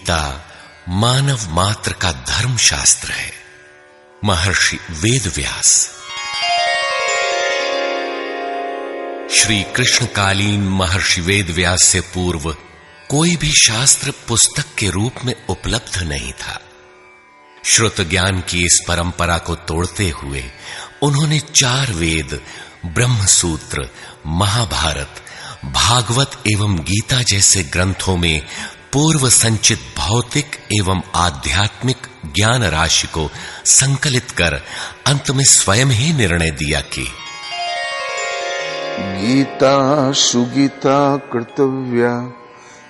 गीता मानव मात्र का धर्म शास्त्र है। महर्षि वेदव्यास। श्री कृष्णकालीन महर्षि वेदव्यास से पूर्व कोई भी शास्त्र पुस्तक के रूप में उपलब्ध नहीं था। श्रुत ज्ञान की इस परंपरा को तोड़ते हुए उन्होंने 4 वेद, ब्रह्मसूत्र, महाभारत, भागवत एवं गीता जैसे ग्रंथों में पूर्व संचित भौतिक एवं आध्यात्मिक ज्ञान राशि को संकलित कर अंत में स्वयं ही निर्णय दिया कि गीता सुगीता कर्तव्या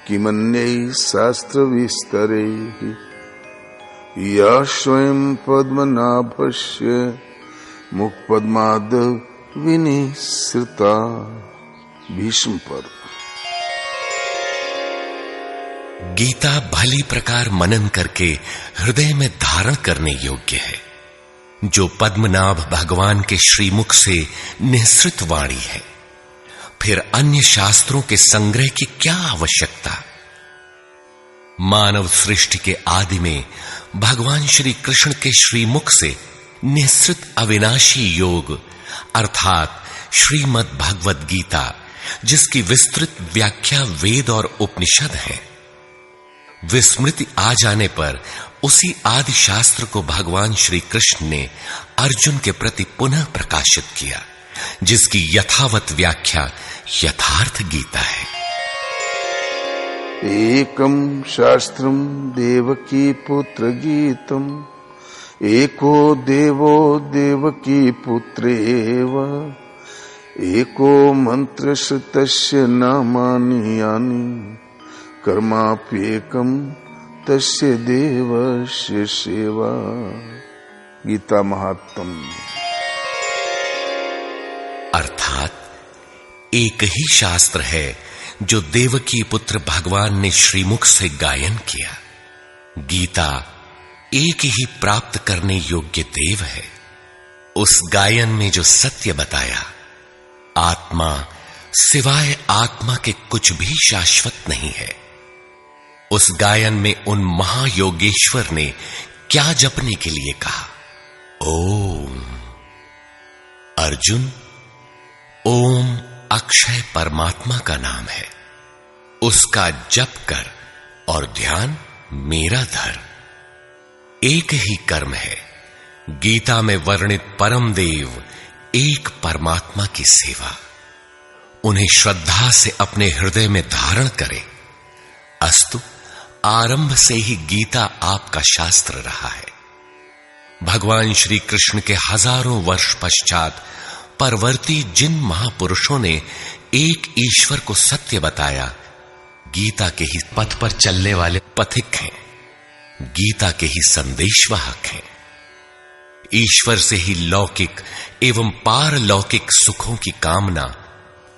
किमन्यै शास्त्र विस्तरे या स्वयं पद्मनाभस्य मुखपद्माद विनिसृता। भीष्म पर्व। गीता भली प्रकार मनन करके हृदय में धारण करने योग्य है, जो पद्मनाभ भगवान के श्रीमुख से निःसृत वाणी है। फिर अन्य शास्त्रों के संग्रह की क्या आवश्यकता। मानव सृष्टि के आदि में भगवान श्री कृष्ण के श्रीमुख से निःसृत अविनाशी योग अर्थात श्रीमद् भगवद गीता, जिसकी विस्तृत व्याख्या वेद और उपनिषद है, विस्मृति आ जाने पर उसी आदि शास्त्र को भगवान श्री कृष्ण ने अर्जुन के प्रति पुनः प्रकाशित किया, जिसकी यथावत व्याख्या यथार्थ गीता है। एकम शास्त्रम देवकी पुत्र गीतम एको देवो देवकी पुत्रेव एको मंत्र श्रुतस्य नामानि यानि कर्माप्येकम तस्य देवस्य सेवा। गीता महात्म्य। अर्थात एक ही शास्त्र है जो देवकी पुत्र भगवान ने श्रीमुख से गायन किया। गीता एक ही प्राप्त करने योग्य देव है। उस गायन में जो सत्य बताया, आत्मा सिवाय आत्मा के कुछ भी शाश्वत नहीं है। उस गायन में उन महायोगेश्वर ने क्या जपने के लिए कहा। ओम। अर्जुन, ओम अक्षय परमात्मा का नाम है, उसका जप कर और ध्यान मेरा धर। एक ही कर्म है। गीता में वर्णित परम देव एक परमात्मा की सेवा। उन्हें श्रद्धा से अपने हृदय में धारण करे। अस्तु, आरंभ से ही गीता आपका शास्त्र रहा है। भगवान श्री कृष्ण के हजारों वर्ष पश्चात परवर्ती जिन महापुरुषों ने एक ईश्वर को सत्य बताया, गीता के ही पथ पर चलने वाले पथिक हैं, गीता के ही संदेशवाहक हैं। ईश्वर से ही लौकिक एवं पारलौकिक सुखों की कामना,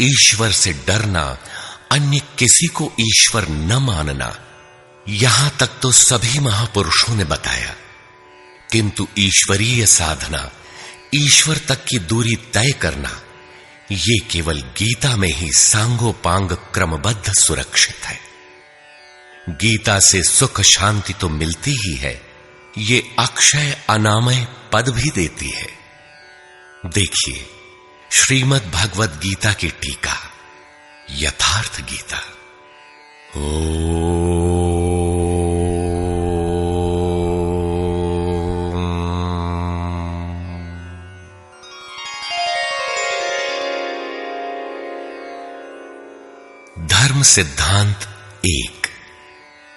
ईश्वर से डरना, अन्य किसी को ईश्वर न मानना, यहां तक तो सभी महापुरुषों ने बताया। किंतु ईश्वरीय साधना, ईश्वर तक की दूरी तय करना, ये केवल गीता में ही सांगोपांग क्रमबद्ध सुरक्षित है। गीता से सुख शांति तो मिलती ही है, ये अक्षय अनामय पद भी देती है। देखिए श्रीमद् भगवद गीता की टीका, यथार्थ गीता। धर्म सिद्धांत 1।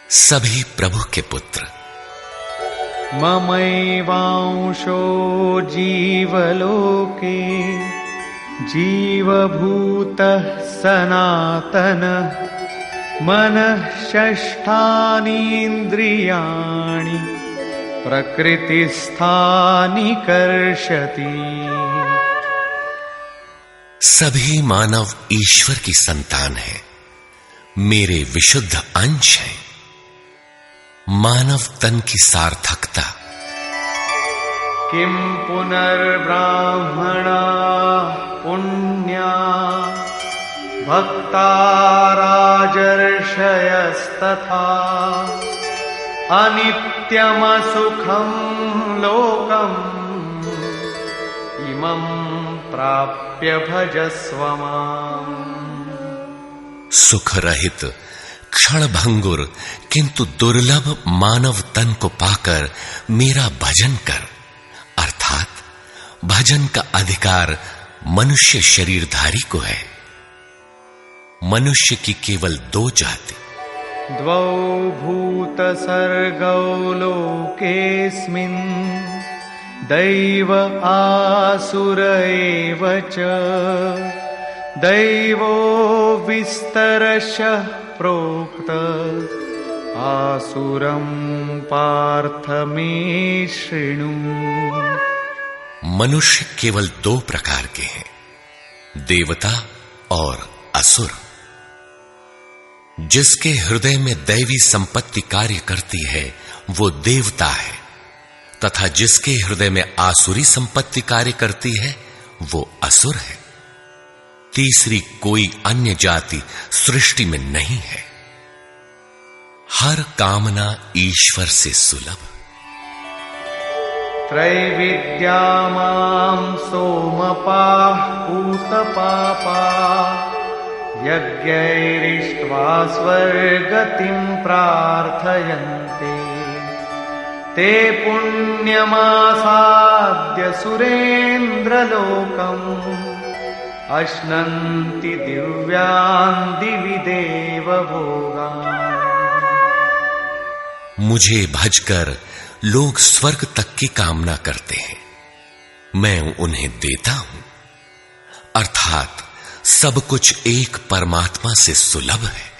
सभी प्रभु के पुत्र। ममैवांशो जीवलोके जीवभूतः सनातनः मनः षष्ठानीन्द्रियाणि प्रकृतिस्थानि कर्षति। सभी मानव ईश्वर की संतान है, मेरे विशुद्ध अंश हैं। मानव तन की सार्थकता। किम पुनर्ब्राह्मणा पुण्या भक्ता राजर्षयस्तथा अनित्यमसुखं लोकम् इमं प्राप्य भजस्व माम्। सुख रहित क्षण भंगुर किंतु दुर्लभ मानव तन को पाकर मेरा भजन कर, अर्थात भजन का अधिकार मनुष्य शरीरधारी को है। मनुष्य की केवल दो जाति, द्वौ भूत सर्गौ लोकेऽस्मिन् दैव आसुर एव च। दैवो विस्तरशः प्रोक्त आसुरं पार्थ मे शृणु। मनुष्य केवल दो प्रकार के हैं, देवता और असुर। जिसके हृदय में दैवी संपत्ति कार्य करती है वो देवता है, तथा जिसके हृदय में आसुरी संपत्ति कार्य करती है वो असुर है। तीसरी कोई अन्य जाति सृष्टि में नहीं है। हर कामना ईश्वर से सुलभ। त्रैविद्या मां सोमपाः पूतपापाः यज्ञैरिष्ट्वा स्वर्गतिं प्रार्थयन्ते। ते पुण्यमासाद्य सुरेन्द्रलोकम् अश्नन्ति दिव्यान् दिवि देवभोगान्। मुझे भजकर लोग स्वर्ग तक की कामना करते हैं, मैं उन्हें देता हूं। अर्थात सब कुछ एक परमात्मा से सुलभ है।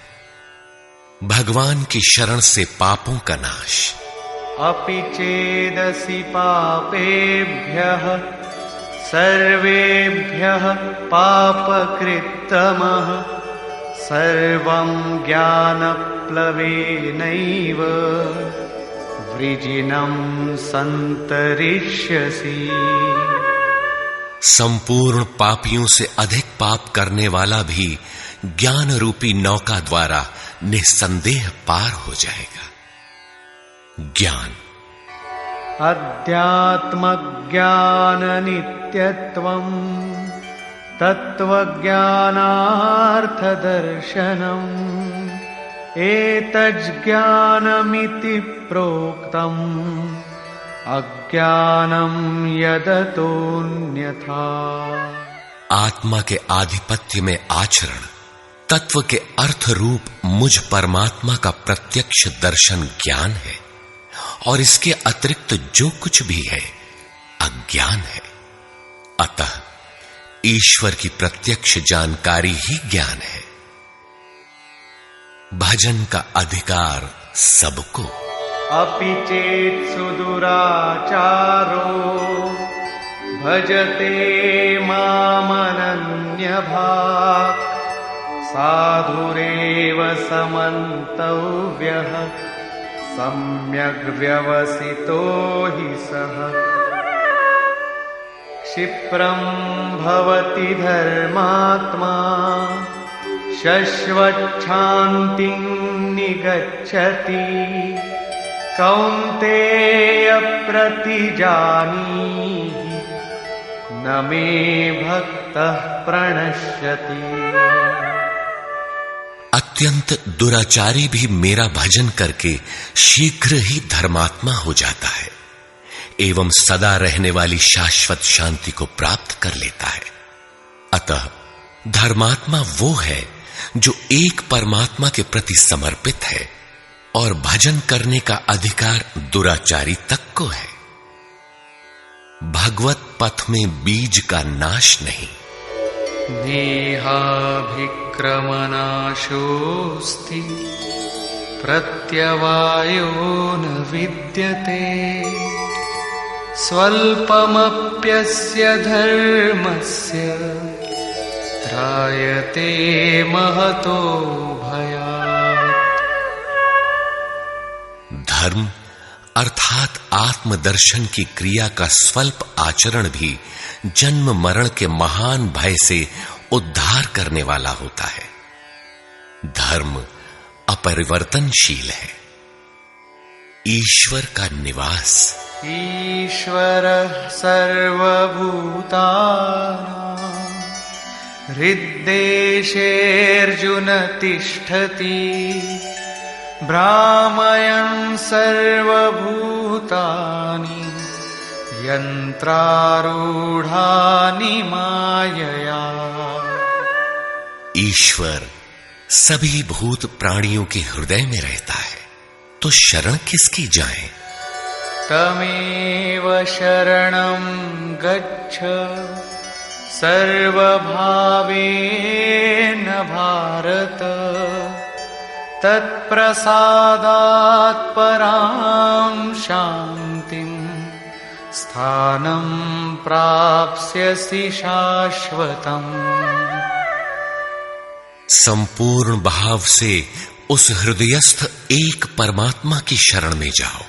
भगवान की शरण से पापों का नाश। अपि चेदसि पापेभ्यः सर्वेभ्यः पापकृत्तमः सर्वं ज्ञानप्लवेनैव वृजिनं सन्तरिष्यसि। संपूर्ण पापियों से अधिक पाप करने वाला भी ज्ञान रूपी नौका द्वारा निस्संदेह पार हो जाएगा। ज्ञान अध्यात्मज्ञान नित्यत्वम् तत्त्वज्ञानार्थदर्शनम् एतज्ज्ञानमिति प्रोक्तम् अज्ञानं यदतोऽन्यथा। आत्मा के आधिपत्य में आचरण, तत्व के अर्थ रूप मुझ परमात्मा का प्रत्यक्ष दर्शन ज्ञान है, और इसके अतिरिक्त जो कुछ भी है अज्ञान है। अतः ईश्वर की प्रत्यक्ष जानकारी ही ज्ञान है। भजन का अधिकार सबको। अपि चेत् सुदुराचारो भजते मामनन्यभाक् साधुरेव समन्तव्यः सम्यग्व्यवसितो हि सः। क्षिप्रं भवति धर्मात्मा शश्वच्छान्तिं निगच्छति कौन्तेय प्रतिजानीहि न मे भक्तः प्रणश्यति। अत्यंत दुराचारी भी मेरा भजन करके शीघ्र ही धर्मात्मा हो जाता है एवं सदा रहने वाली शाश्वत शांति को प्राप्त कर लेता है। अतः धर्मात्मा वो है जो एक परमात्मा के प्रति समर्पित है, और भजन करने का अधिकार दुराचारी तक को है। भगवत पथ में बीज का नाश नहीं। नेहाभिक्रमनाशोऽस्ति प्रत्यवायो न विद्यते स्वल्पमप्यस्य धर्मस्य त्रायते महतो भयात्। धर्म अर्थात आत्मदर्शन की क्रिया का स्वल्प आचरण भी जन्म मरण के महान भय से उद्धार करने वाला होता है। धर्म अपरिवर्तनशील है। ईश्वर का निवास। ईश्वरः सर्वभूतानां हृद्देशेऽर्जुन तिष्ठति भ्रामयन् सर्वभूतानि यन्त्रारूढानि मायया। ईश्वर सभी भूत प्राणियों के हृदय में रहता है, तो शरण किसकी जाएं? तमेव शरणं गच्छ सर्वभावेन भारत तत्प्रसादात् परां शान्तिं स्थानं प्राप्स्यसि शाश्वतम्। संपूर्ण भाव से उस हृदयस्थ एक परमात्मा की शरण में जाओ,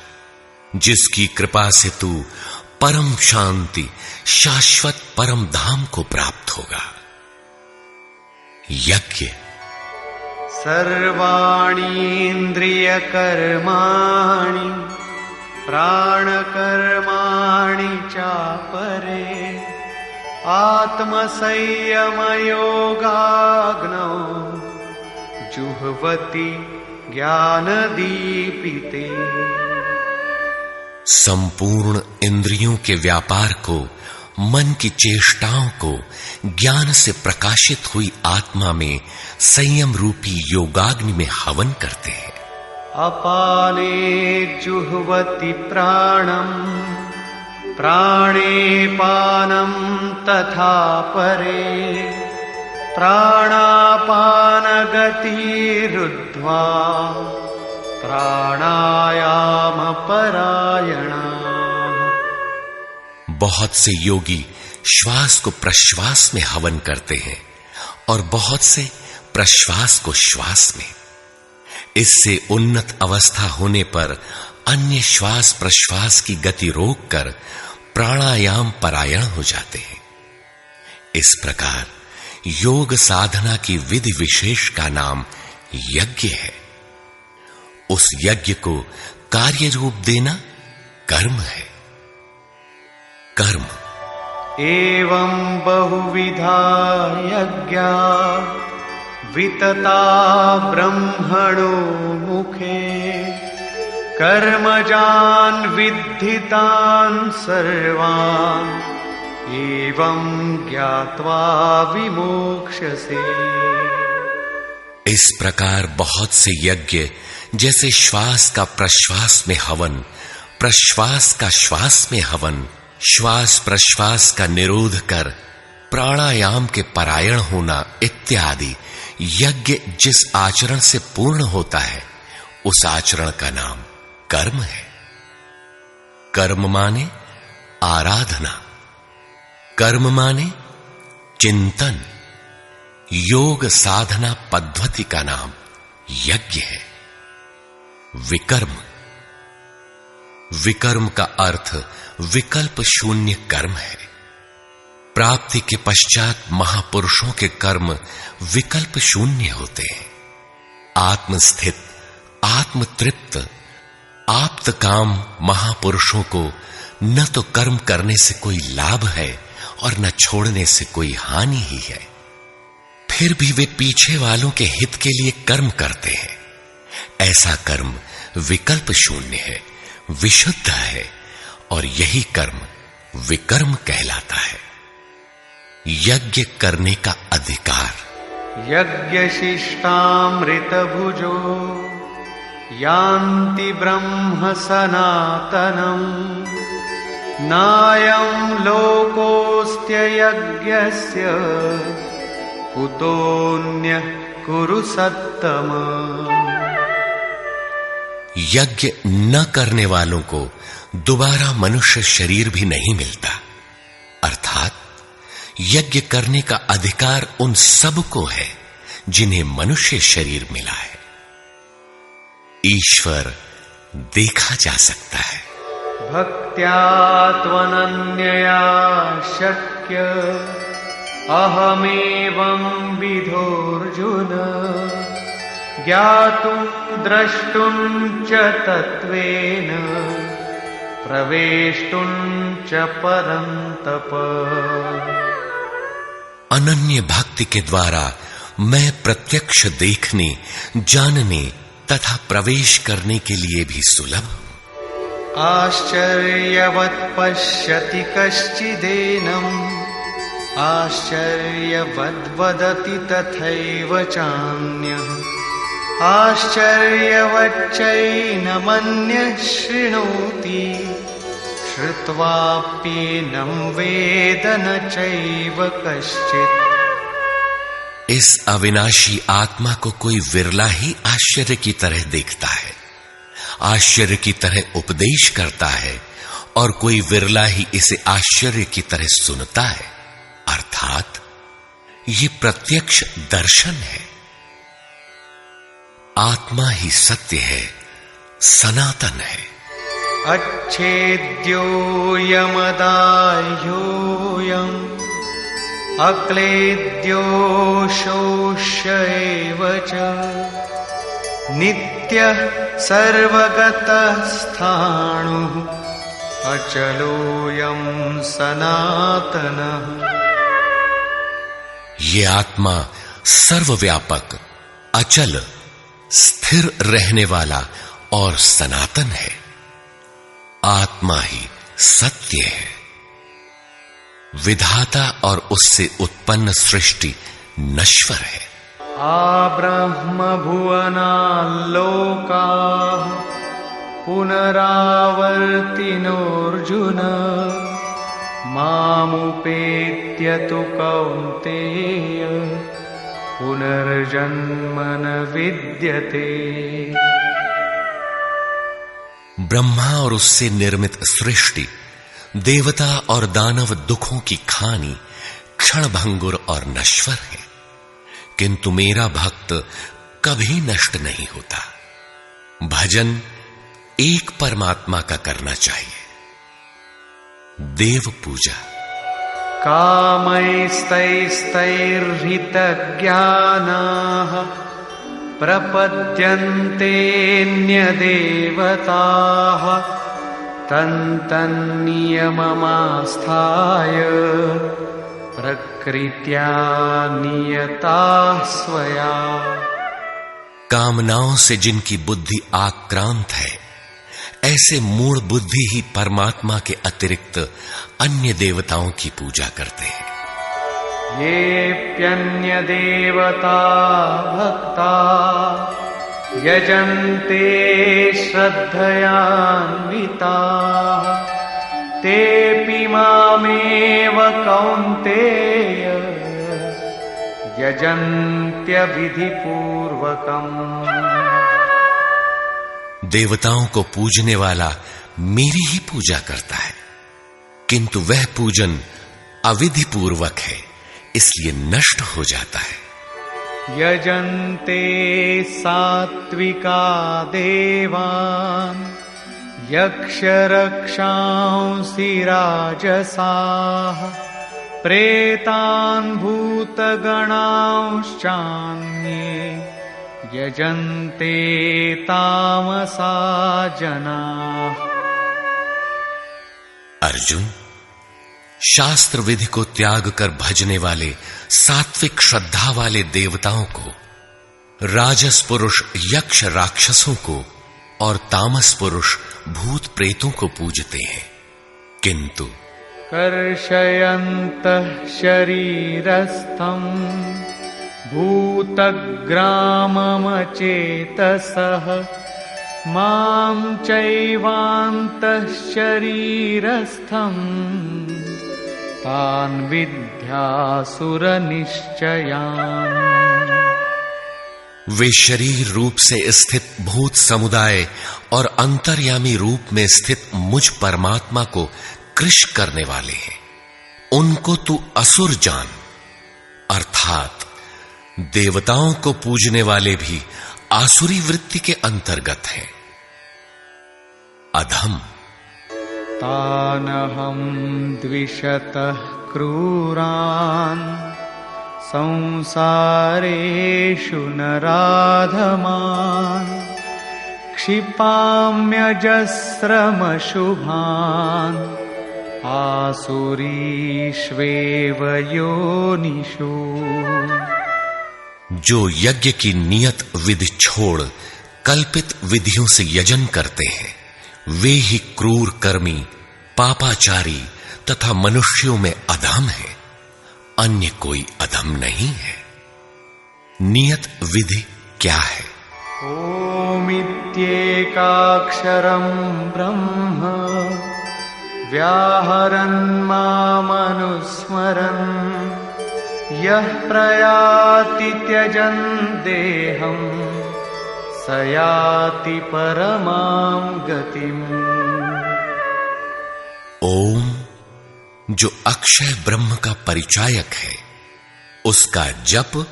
जिसकी कृपा से तू परम शांति शाश्वत परम धाम को प्राप्त होगा। यज्ञ। सर्वाणि इन्द्रियकर्माणि प्राणकर्माणि चापरे आत्मसंयमयोगाग्नौ जुह्वति ज्ञानदीपिते। संपूर्ण इंद्रियों के व्यापार को, मन की चेष्टाओं को ज्ञान से प्रकाशित हुई आत्मा में संयम रूपी योगाग्नि में हवन करते हैं। अपाने जुह्वति प्राणं प्राणे पानं तथा परे प्राणापानगतिरुद्ध्वा प्राणायाम परायणा। बहुत से योगी श्वास को प्रश्वास में हवन करते हैं और बहुत से प्रश्वास को श्वास में। इससे उन्नत अवस्था होने पर अन्य श्वास प्रश्वास की गति रोककर प्राणायाम परायण हो जाते हैं। इस प्रकार योग साधना की विधि विशेष का नाम यज्ञ है। उस यज्ञ को कार्य रूप देना कर्म है। कर्म। एवं बहुविधा यज्ञा वितता ब्रह्मणो मुखे कर्मजान् विद्धितान् सर्वान् एवं ज्ञात्वा विमोक्ष्यसे। इस प्रकार बहुत से यज्ञ जैसे श्वास का प्रश्वास में हवन, प्रश्वास का श्वास में हवन, श्वास प्रश्वास का निरोध कर प्राणायाम के परायण होना इत्यादि यज्ञ जिस आचरण से पूर्ण होता है, उस आचरण का नाम कर्म है। कर्म माने आराधना, कर्म माने चिंतन। योग साधना पद्धति का नाम यज्ञ है। विकर्म। विकर्म का अर्थ विकल्प शून्य कर्म है। प्राप्ति के पश्चात महापुरुषों के कर्म विकल्प शून्य होते हैं। आत्मस्थित, आत्मतृप्त, आप्त काम महापुरुषों को न तो कर्म करने से कोई लाभ है और न छोड़ने से कोई हानि ही है। फिर भी वे पीछे वालों के हित के लिए कर्म करते हैं। ऐसा कर्म विकल्प शून्य है, विशुद्ध है, और यही कर्म विकर्म कहलाता है। यज्ञ करने का अधिकार। यज्ञशिष्टामृत भुजो यान्ति ब्रह्म सनातनम् नायं लोकोऽस्त्य यज्ञस्य कुतोऽन्यः कुरु सत्तम। यज्ञ न करने वालों को दोबारा मनुष्य शरीर भी नहीं मिलता। अर्थात यज्ञ करने का अधिकार उन सब को है जिन्हें मनुष्य शरीर मिला है। ईश्वर देखा जा सकता है। भक्त्या त्वनन्यया शक्य अहमेवं विधोऽर्जुन ज्ञातुं द्रष्टुं च तत्त्वेन प्रवेष्टुं च परन्तप। अनन्य भक्ति के द्वारा मैं प्रत्यक्ष देखने, जानने तथा प्रवेश करने के लिए भी सुलभ हूं। आश्चर्यवत् पश्यति कश्चिदेनम्, आश्चर्यवद् वदति तथैव चान्यः, आश्चर्यवच्चैनमन्यः शृणोति, श्रुत्वाप्येनं वेद न चैव कश्चित्। इस अविनाशी आत्मा को कोई विरला ही आश्चर्य की तरह देखता है, आश्चर्य की तरह उपदेश करता है, और कोई विरला ही इसे आश्चर्य की तरह सुनता है। अर्थात ये प्रत्यक्ष दर्शन है। आत्मा ही सत्य है, सनातन है। अच्छेद्योऽयमदाह्योऽयम् अक्लेद्यो शोष्य एव च, नित्यः सर्वगतः स्थाणुः अचलोऽयं सनातनः। ये आत्मा सर्वव्यापक, अचल, स्थिर रहने वाला और सनातन है। आत्मा ही सत्य है। विधाता और उससे उत्पन्न सृष्टि नश्वर है। आब्रह्म भुवनाल्लोकाः पुनरावर्तिनोऽर्जुन, मामुपेत्य तु कौन्तेय पुनर्जन्म न विद्यते। ब्रह्मा और उससे निर्मित सृष्टि, देवता और दानव दुखों की खानी, क्षणभंगुर और नश्वर है, किंतु मेरा भक्त कभी नष्ट नहीं होता। भजन एक परमात्मा का करना चाहिए। देव पूजा। कामैस्तैस्तैर्हृतज्ञानाः प्रपद्यन्तेऽन्यदेवताः, तन्तन्नियममास्थाय प्रकृत्या नियताः स्वया। कामनाओं से जिनकी बुद्धि आक्रांत है, ऐसे मूढ़ बुद्धि ही परमात्मा के अतिरिक्त अन्य देवताओं की पूजा करते हैं। येऽप्यन्यदेवता भक्ता यजन्ते श्रद्धयान्विताः, तेऽपि मामेव कौन्तेय यजन्त्यविधिपूर्वकम्। देवताओं को पूजने वाला मेरी ही पूजा करता है, किंतु वह पूजन अविधि पूर्वक है, इसलिए नष्ट हो जाता है। यजन्ते सात्विका देवान् यक्षरक्षांसि राजसाः, प्रेतान् भूतगणांश्चान्ये यजन्ते तामसा जनाः। अर्जुन, शास्त्र विधि को त्याग कर भजने वाले सात्विक श्रद्धा वाले देवताओं को, राजस पुरुष यक्ष राक्षसों को और तामस पुरुष भूत प्रेतों को पूजते हैं, किंतु कर्षयन्तः शरीरस्थं भूतग्राममचेतसः, मां चैवान्तः शरीरस्थं तान् विद्यासुरनिश्चयान्। वे शरीर रूप से स्थित भूत समुदाय और अंतर्यामी रूप में स्थित मुझ परमात्मा को कृश करने वाले हैं। उनको तू असुर जान। अर्थात देवताओं को पूजने वाले भी आसुरी वृत्ति के अंतर्गत हैं। अधम। तानहं द्विषतः क्रूरान् संसारेषु नराधमान् क्षिपाम्यजस्रमशुभान् आसुरीष्वेव योनिषु। जो यज्ञ की नियत विधि छोड़ कल्पित विधियों से यजन करते हैं, वे ही क्रूर कर्मी, पापाचारी तथा मनुष्यों में अधम है। अन्य कोई अधम नहीं है। नियत विधि क्या है? ओमित्येकाक्षरं ब्रह्म व्याहरन् मामनुस्मरन् यः प्रयाति त्यजन् देहं स याति परमां गतिम्। ओम जो अक्षय ब्रह्म का परिचायक है, उसका जप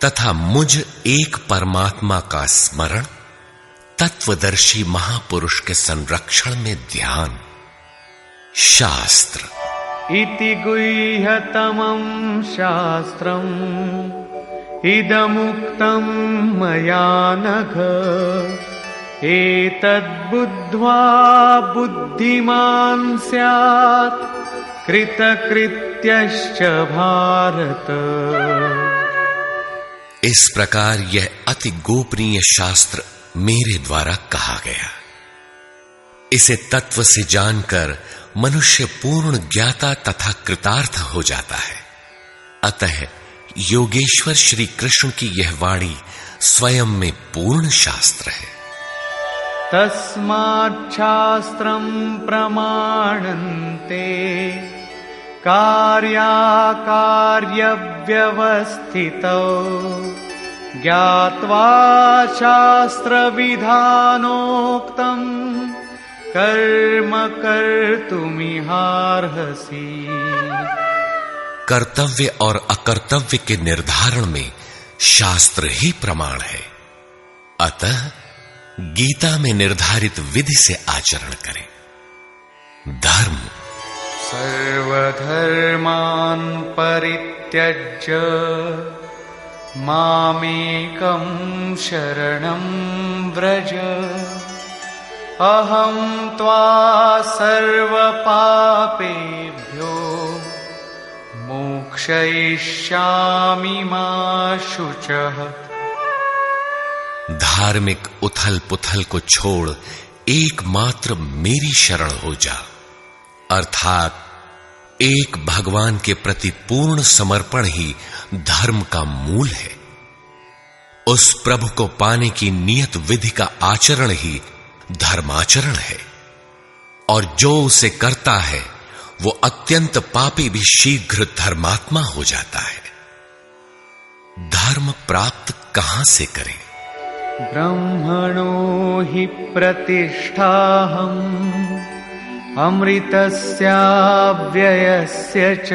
तथा मुझ एक परमात्मा का स्मरण, तत्वदर्शी महापुरुष के संरक्षण में ध्यान। शास्त्र इति गुह्यतमं शास्त्रम् इदमुक्तं मया नघ एतद्बुद्ध्वा बुद्धिमान् स्यात् कृतकृत्यश्च भारत। इस प्रकार यह अति गोपनीय शास्त्र मेरे द्वारा कहा गया। इसे तत्व से जानकर मनुष्य पूर्ण ज्ञाता तथा कृतार्थ हो जाता है। अतः योगेश्वर श्री कृष्ण की यह वाणी स्वयं में पूर्ण शास्त्र है। तस्माच्छास्त्रं प्रमाणन्ते कार्याकार्यव्यवस्थितौ ज्ञात्वा शास्त्रविधानोक्तं कर्म कर्तुमिहार्हसि। कर्तव्य और अकर्तव्य के निर्धारण में शास्त्र ही प्रमाण है। अतः गीता में निर्धारित विधि से आचरण करें। धर्म सर्वधर्मान् परित्यज्य मामेकं शरणं व्रज अहं त्वा सर्वपापेभ्यो मोक्षयिष्यामि मा शुचः। धार्मिक उथल पुथल को छोड़ एकमात्र मेरी शरण हो जा, अर्थात एक भगवान के प्रति पूर्ण समर्पण ही धर्म का मूल है। उस प्रभु को पाने की नियत विधि का आचरण ही धर्माचरण है, और जो उसे करता है वो अत्यंत पापी भी शीघ्र धर्मात्मा हो जाता है। धर्म प्राप्त कहां से करें? ब्रह्मणो हि प्रतिष्ठाहम् अमृतस्याव्ययस्य च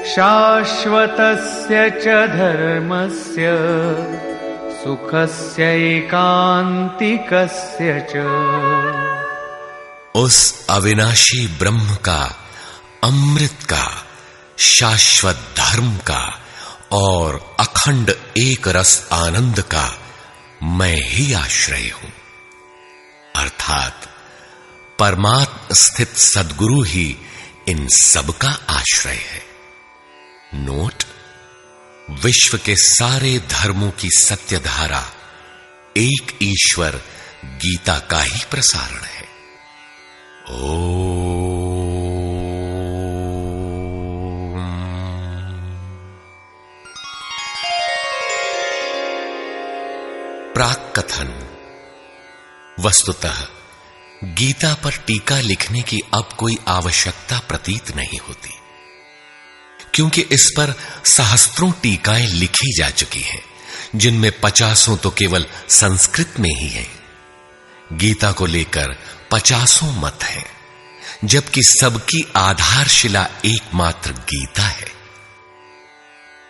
शाश्वतस्य च धर्मस्य सुखस्यैकान्तिकस्य च। उस अविनाशी ब्रह्म का, अमृत का, शाश्वत धर्म का और अखंड एक रस आनंद का मैं ही आश्रय हूं, अर्थात परमात्म स्थित सद्गुरु ही इन सब का आश्रय है। नोट: विश्व के सारे धर्मों की सत्यधारा एक ईश्वर गीता का ही प्रसारण है। प्राक कथन। वस्तुतः गीता पर टीका लिखने की अब कोई आवश्यकता प्रतीत नहीं होती, क्योंकि इस पर सहस्त्रों टीकाएं लिखी जा चुकी हैं, जिनमें 50 तो केवल संस्कृत में ही हैं। गीता को लेकर 50 मत हैं, जबकि सबकी आधारशिला एकमात्र गीता है।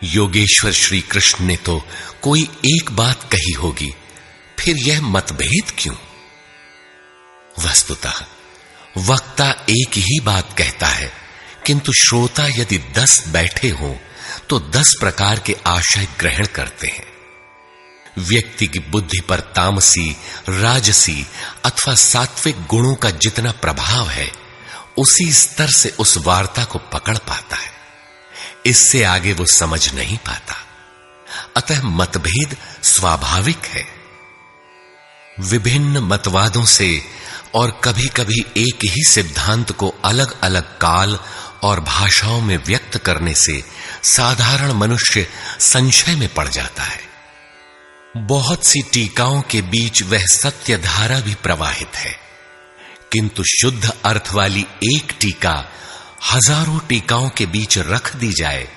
योगेश्वर श्री कृष्ण ने तो कोई एक बात कही होगी, फिर यह मतभेद क्यों? वस्तुतः वक्ता एक ही बात कहता है, किंतु श्रोता यदि 10 बैठे हों तो 10 प्रकार के आशय ग्रहण करते हैं। व्यक्ति की बुद्धि पर तामसी, राजसी अथवा सात्विक गुणों का जितना प्रभाव है, उसी स्तर से उस वार्ता को पकड़ पाता है। इससे आगे वो समझ नहीं पाता। अतः मतभेद स्वाभाविक है। विभिन्न मतवादों से और कभी-कभी एक ही सिद्धांत को अलग-अलग काल और भाषाओं में व्यक्त करने से साधारण मनुष्य संशय में पड़ जाता है। बहुत सी टीकाओं के बीच वह सत्य धारा भी प्रवाहित है, किंतु शुद्ध अर्थ वाली एक टीका हजारों टीकाओं के बीच रख दी जाए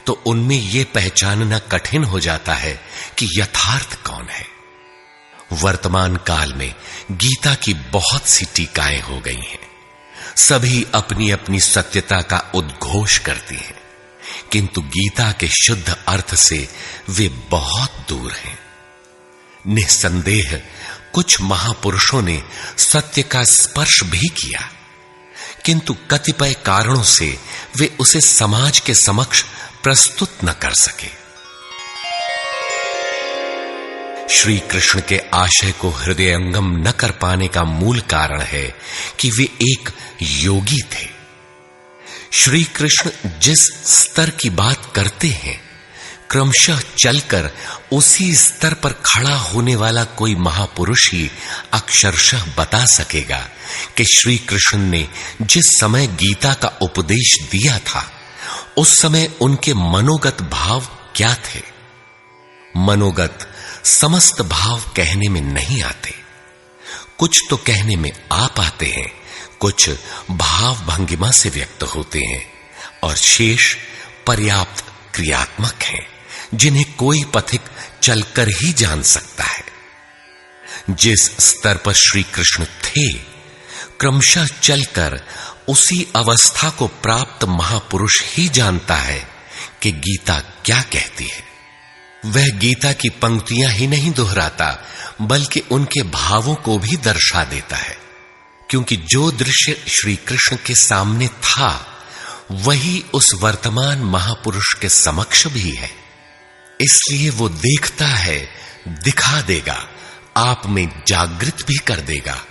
तो उनमें यह पहचानना कठिन हो जाता है कि यथार्थ कौन है। वर्तमान काल में गीता की बहुत सी टीकाएं हो गई हैं। सभी अपनी अपनी सत्यता का उद्घोष करती हैं, किंतु गीता के शुद्ध अर्थ से वे बहुत दूर हैं। निस्संदेह कुछ महापुरुषों ने सत्य का स्पर्श भी किया, किंतु कतिपय कारणों से वे उसे समाज के समक्ष प्रस्तुत न कर सके। श्री कृष्ण के आशय को हृदयंगम न कर पाने का मूल कारण है कि वे एक योगी थे। श्री कृष्ण जिस स्तर की बात करते हैं, क्रमशः चलकर उसी स्तर पर खड़ा होने वाला कोई महापुरुष ही अक्षरशः बता सकेगा कि श्री कृष्ण ने जिस समय गीता का उपदेश दिया था, उस समय उनके मनोगत भाव क्या थे। मनोगत समस्त भाव कहने में नहीं आते। कुछ तो कहने में आ पाते हैं, कुछ भाव भंगिमा से व्यक्त होते हैं, और शेष पर्याप्त क्रियात्मक हैं, जिन्हें कोई पथिक चलकर ही जान सकता है। जिस स्तर पर श्री कृष्ण थे, क्रमशः चलकर उसी अवस्था को प्राप्त महापुरुष ही जानता है कि गीता क्या कहती है। वह गीता की पंक्तियां ही नहीं दोहराता, बल्कि उनके भावों को भी दर्शा देता है, क्योंकि जो दृश्य श्री कृष्ण के सामने था, वही उस वर्तमान महापुरुष के समक्ष भी है। इसलिए वो देखता है, दिखा देगा, आप में जागृत भी कर देगा,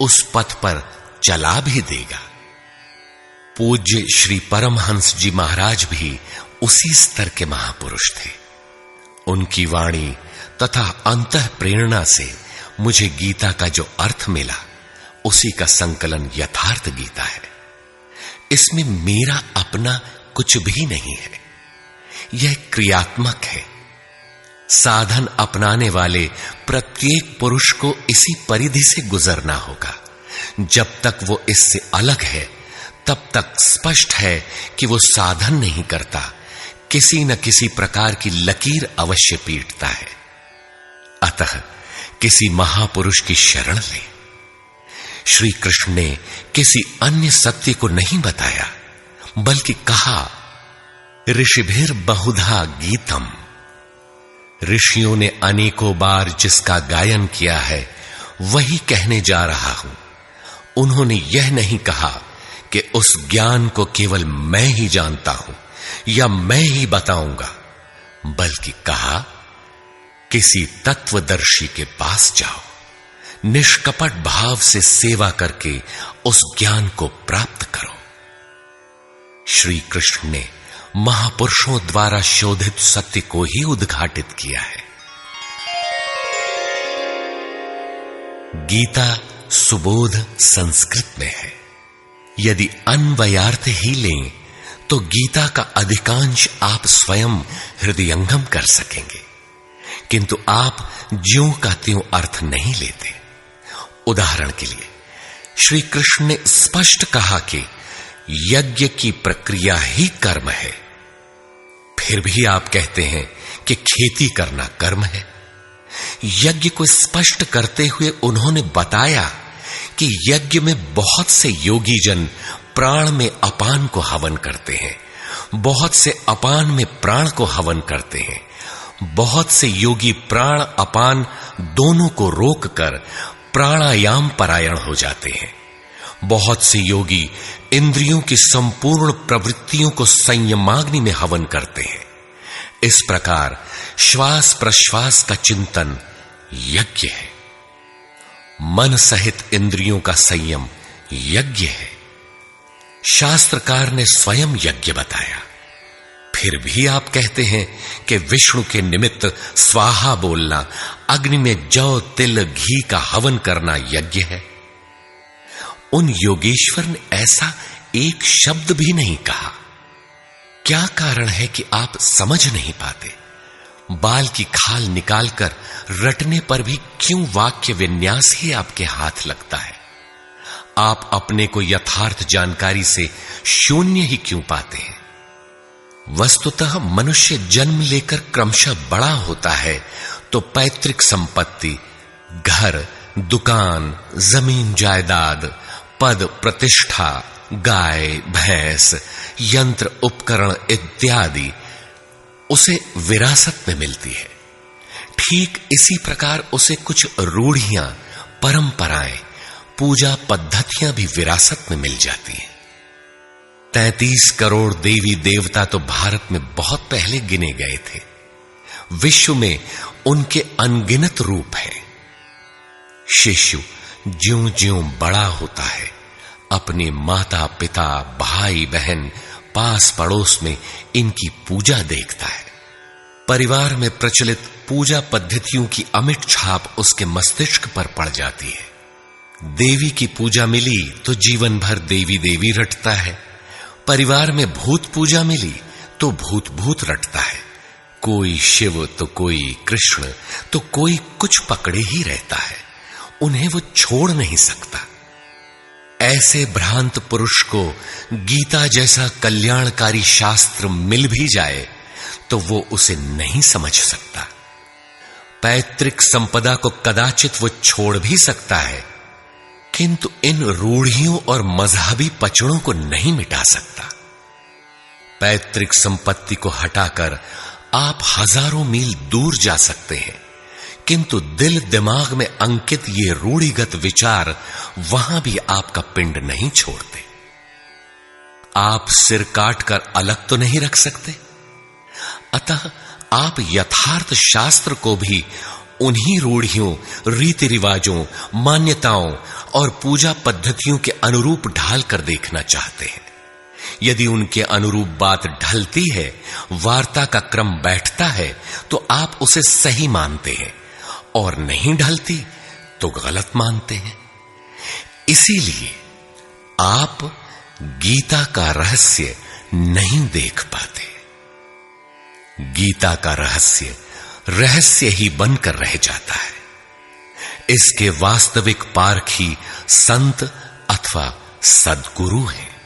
उस पथ पर चला भी देगा। पूज्य श्री परमहंस जी महाराज भी उसी स्तर के महापुरुष थे। उनकी वाणी तथा अंतः प्रेरणा से मुझे गीता का जो अर्थ मिला, उसी का संकलन यथार्थ गीता है। इसमें मेरा अपना कुछ भी नहीं है। यह क्रियात्मक है। साधन अपनाने वाले प्रत्येक पुरुष को इसी परिधि से गुजरना होगा। जब तक वो इससे अलग है, तब तक स्पष्ट है कि वो साधन नहीं करता, किसी न किसी प्रकार की लकीर अवश्य पीटता है। अतः किसी महापुरुष की शरण ले। श्री कृष्ण ने किसी अन्य सत्य को नहीं बताया, बल्कि कहा, ऋषिभिर बहुधा गीतम। ऋषियों ने अनेकों बार जिसका गायन किया है, वही कहने जा रहा हूं। उन्होंने यह नहीं कहा कि उस ज्ञान को केवल मैं ही जानता हूं या मैं ही बताऊंगा, बल्कि कहा, किसी तत्वदर्शी के पास जाओ, निष्कपट भाव से सेवा करके उस ज्ञान को प्राप्त करो। श्री कृष्ण ने महापुरुषों द्वारा शोधित सत्य को ही उद्घाटित किया है। गीता सुबोध संस्कृत में है। यदि अन्वयार्थ ही लें तो गीता का अधिकांश आप स्वयं हृदयंगम कर सकेंगे, किंतु आप ज्यों का त्यों अर्थ नहीं लेते। उदाहरण के लिए श्री कृष्ण ने स्पष्ट कहा कि यज्ञ की प्रक्रिया ही कर्म है, फिर भी आप कहते हैं कि खेती करना कर्म है। यज्ञ को स्पष्ट करते हुए उन्होंने बताया कि यज्ञ में बहुत से योगी जन प्राण में अपान को हवन करते हैं, बहुत से अपान में प्राण को हवन करते हैं, बहुत से योगी प्राण अपान दोनों को रोककर प्राणायाम परायण हो जाते हैं, बहुत से योगी इंद्रियों की संपूर्ण प्रवृत्तियों को संयमाग्नि में हवन करते हैं, इस प्रकार श्वास प्रश्वास का चिंतन यज्ञ है। मन सहित इंद्रियों का संयम यज्ञ है। शास्त्रकार ने स्वयं यज्ञ बताया, फिर भी आप कहते हैं कि विष्णु के निमित्त स्वाहा बोलना, अग्नि में जौ तिल घी का हवन करना यज्ञ है। उन योगेश्वर ने ऐसा एक शब्द भी नहीं कहा। क्या कारण है कि आप समझ नहीं पाते? बाल की खाल निकालकर रटने पर भी क्यों वाक्य विन्यास ही आपके हाथ लगता है? आप अपने को यथार्थ जानकारी से शून्य ही क्यों पाते हैं? वस्तुतः मनुष्य जन्म लेकर क्रमशः बड़ा होता है तो पैतृक संपत्ति, घर, दुकान, जमीन जायदाद, पद प्रतिष्ठा, गाय भैंस, यंत्र उपकरण इत्यादि उसे विरासत में मिलती है। ठीक इसी प्रकार उसे कुछ रूढ़ियां, परंपराएं, पूजा पद्धतियां भी विरासत में मिल जाती हैं। 33 करोड़ देवी देवता तो भारत में बहुत पहले गिने गए थे। विश्व में उनके अनगिनत रूप हैं। शिशु ज्यों-ज्यों बड़ा होता है, अपने माता पिता, भाई बहन, पास पड़ोस में इनकी पूजा देखता है। परिवार में प्रचलित पूजा पद्धतियों की अमिट छाप उसके मस्तिष्क पर पड़ जाती है। देवी की पूजा मिली तो जीवन भर देवी देवी रटता है। परिवार में भूत पूजा मिली तो भूत भूत रटता है। कोई शिव तो कोई कृष्ण तो कोई कुछ पकड़े ही रहता है। उन्हें वो छोड़ नहीं सकता। ऐसे भ्रांत पुरुष को गीता जैसा कल्याणकारी शास्त्र मिल भी जाए तो वो उसे नहीं समझ सकता। पैतृक संपदा को कदाचित वो छोड़ भी सकता है, किंतु इन रूढ़ियों और मजहबी पचड़ों को नहीं मिटा सकता। पैतृक संपत्ति को हटाकर आप हजारों मील दूर जा सकते हैं, किंतु दिल दिमाग में अंकित ये रूढ़िगत विचार वहां भी आपका पिंड नहीं छोड़ते। आप सिर काटकर अलग तो नहीं रख सकते। अतः आप यथार्थ शास्त्र को भी उन्हीं रूढ़ियों, रीति रिवाजों, मान्यताओं और पूजा पद्धतियों के अनुरूप ढाल कर देखना चाहते हैं। यदि उनके अनुरूप बात ढलती है, वार्ता का क्रम बैठता है, तो आप उसे सही मानते हैं, और नहीं ढलती तो गलत मानते हैं। इसीलिए आप गीता का रहस्य नहीं देख पाते। गीता का रहस्य रहस्य ही बनकर रह जाता है। इसके वास्तविक पारखी संत अथवा सद्गुरु हैं।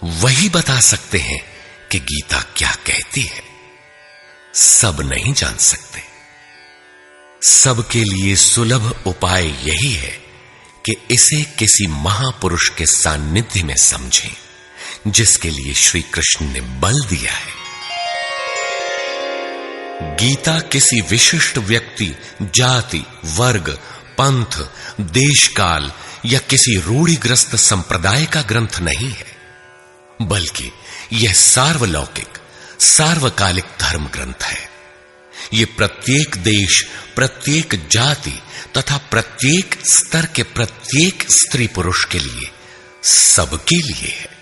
वही बता सकते हैं कि गीता क्या कहती है। सब नहीं जान सकते। सबके लिए सुलभ उपाय यही है कि इसे किसी महापुरुष के सानिध्य में समझें, जिसके लिए श्री कृष्ण ने बल दिया है। गीता किसी विशिष्ट व्यक्ति, जाति, वर्ग, पंथ, देश काल या किसी रूढ़िग्रस्त संप्रदाय का ग्रंथ नहीं है, बल्कि यह सार्वलौकिक, सार्वकालिक धर्म ग्रंथ है। यह प्रत्येक देश, प्रत्येक जाति तथा प्रत्येक स्तर के प्रत्येक स्त्री पुरुष के लिए, सबके लिए है।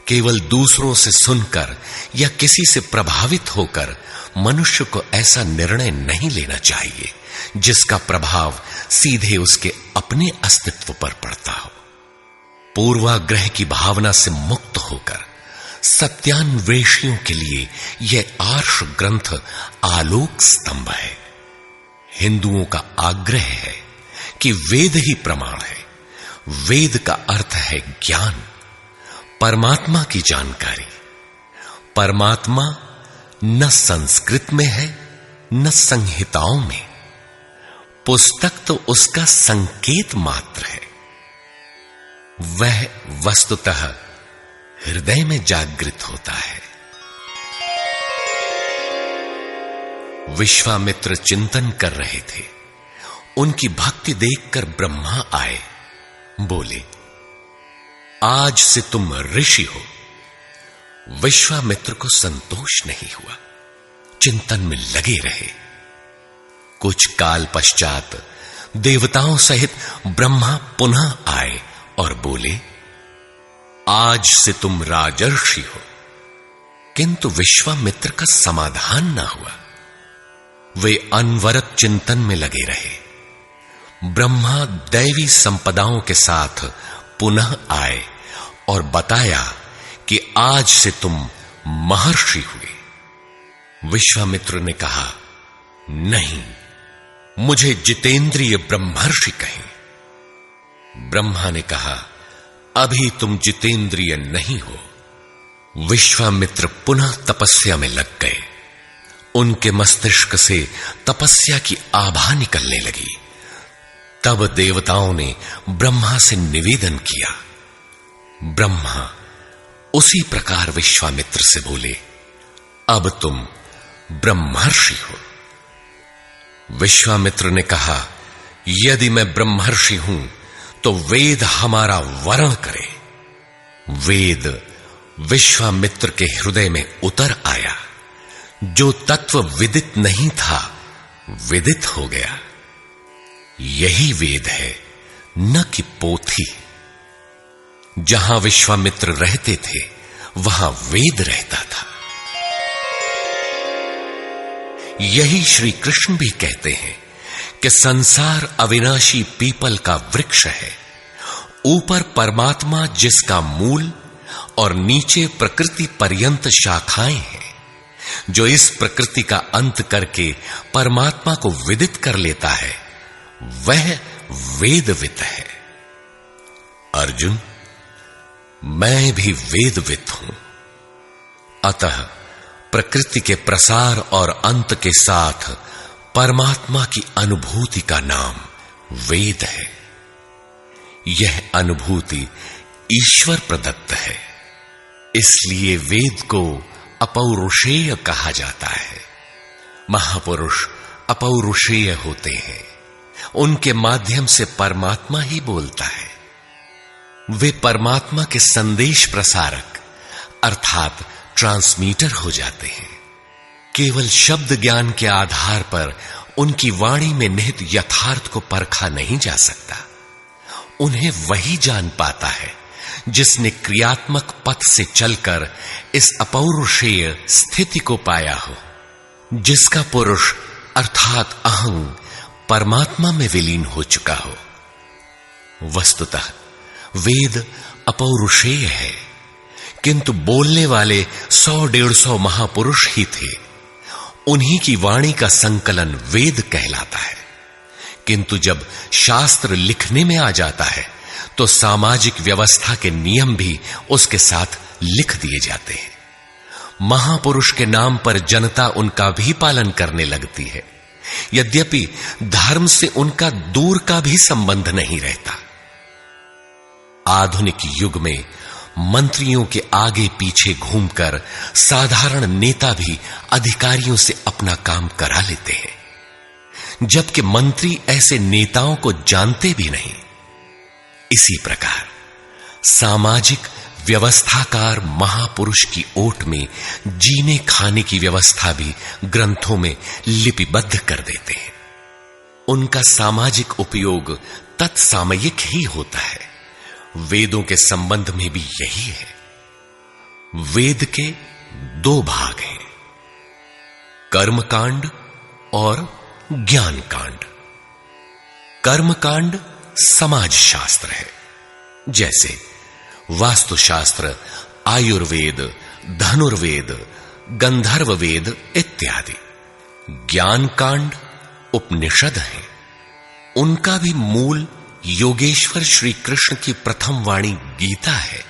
केवल दूसरों से सुनकर या किसी से प्रभावित होकर मनुष्य को ऐसा निर्णय नहीं लेना चाहिए जिसका प्रभाव सीधे उसके अपने अस्तित्व पर पड़ता हो। पूर्वाग्रह की भावना से मुक्त होकर सत्यान्वेषियों के लिए यह आर्ष ग्रंथ आलोक स्तंभ है। हिंदुओं का आग्रह है कि वेद ही प्रमाण है। वेद का अर्थ है ज्ञान, परमात्मा की जानकारी। परमात्मा न संस्कृत में है न संहिताओं में। पुस्तक तो उसका संकेत मात्र है। वह वस्तुतः हृदय में जागृत होता है। विश्वामित्र चिंतन कर रहे थे। उनकी भक्ति देखकर ब्रह्मा आए। बोले, आज से तुम ऋषि हो। विश्वामित्र को संतोष नहीं हुआ। चिंतन में लगे रहे। कुछ काल पश्चात देवताओं सहित ब्रह्मा पुनः आए और बोले, आज से तुम राजर्षि हो। किंतु विश्वामित्र का समाधान न हुआ। वे अनवरत चिंतन में लगे रहे। ब्रह्मा दैवी संपदाओं के साथ पुनः आए और बताया कि आज से तुम महर्षि हुए। विश्वामित्र ने कहा, नहीं, मुझे जितेंद्रिय ब्रह्मर्षि कहें। ब्रह्मा ने कहा, अभी तुम जितेंद्रिय नहीं हो। विश्वामित्र पुनः तपस्या में लग गए। उनके मस्तिष्क से तपस्या की आभा निकलने लगी। तब देवताओं ने ब्रह्मा से निवेदन किया। ब्रह्मा उसी प्रकार विश्वामित्र से बोले, अब तुम ब्रह्मर्षि हो। विश्वामित्र ने कहा, यदि मैं ब्रह्मर्षि हूं तो वेद हमारा वरण करे। वेद विश्वामित्र के हृदय में उतर आया। जो तत्व विदित नहीं था, विदित हो गया। यही वेद है, न कि पोथी। जहां विश्वामित्र रहते थे, वहां वेद रहता था। यही श्री कृष्ण भी कहते हैं कि संसार अविनाशी पीपल का वृक्ष है। ऊपर परमात्मा जिसका मूल और नीचे प्रकृति पर्यंत शाखाएं हैं। जो इस प्रकृति का अंत करके परमात्मा को विदित कर लेता है, वह वेदवित है। अर्जुन, मैं भी वेदवित हूं। अतः प्रकृति के प्रसार और अंत के साथ परमात्मा की अनुभूति का नाम वेद है। यह अनुभूति ईश्वर प्रदत्त है। इसलिए वेद को अपौरुषेय कहा जाता है। महापुरुष अपौरुषेय होते हैं। उनके माध्यम से परमात्मा ही बोलता है। वे परमात्मा के संदेश प्रसारक अर्थात ट्रांसमीटर हो जाते हैं। केवल शब्द ज्ञान के आधार पर उनकी वाणी में निहित यथार्थ को परखा नहीं जा सकता। उन्हें वही जान पाता है जिसने क्रियात्मक पथ से चलकर इस अपौरुषेय स्थिति को पाया हो, जिसका पुरुष अर्थात अहं परमात्मा में विलीन हो चुका हो। वस्तुतः वेद अपौरुषेय है, किंतु बोलने वाले 100-150 महापुरुष ही थे। उन्हीं की वाणी का संकलन वेद कहलाता है। किंतु जब शास्त्र लिखने में आ जाता है तो सामाजिक व्यवस्था के नियम भी उसके साथ लिख दिए जाते हैं। महापुरुष के नाम पर जनता उनका भी पालन करने लगती है, यद्यपि धर्म से उनका दूर का भी संबंध नहीं रहता। आधुनिक युग में मंत्रियों के आगे पीछे घूमकर साधारण नेता भी अधिकारियों से अपना काम करा लेते हैं, जबकि मंत्री ऐसे नेताओं को जानते भी नहीं। इसी प्रकार सामाजिक व्यवस्थाकार महापुरुष की ओट में जीने खाने की व्यवस्था भी ग्रंथों में लिपिबद्ध कर देते हैं। उनका सामाजिक उपयोग तत्सामयिक ही होता है। वेदों के संबंध में भी यही है। वेद के 2 भाग हैं, कर्मकांड और ज्ञान कांड। कर्मकांड समाज शास्त्र है, जैसे वास्तुशास्त्र, आयुर्वेद, धनुर्वेद, गंधर्व वेद इत्यादि। ज्ञान कांड उपनिषद है। उनका भी मूल योगेश्वर श्री कृष्ण की प्रथम वाणी गीता है।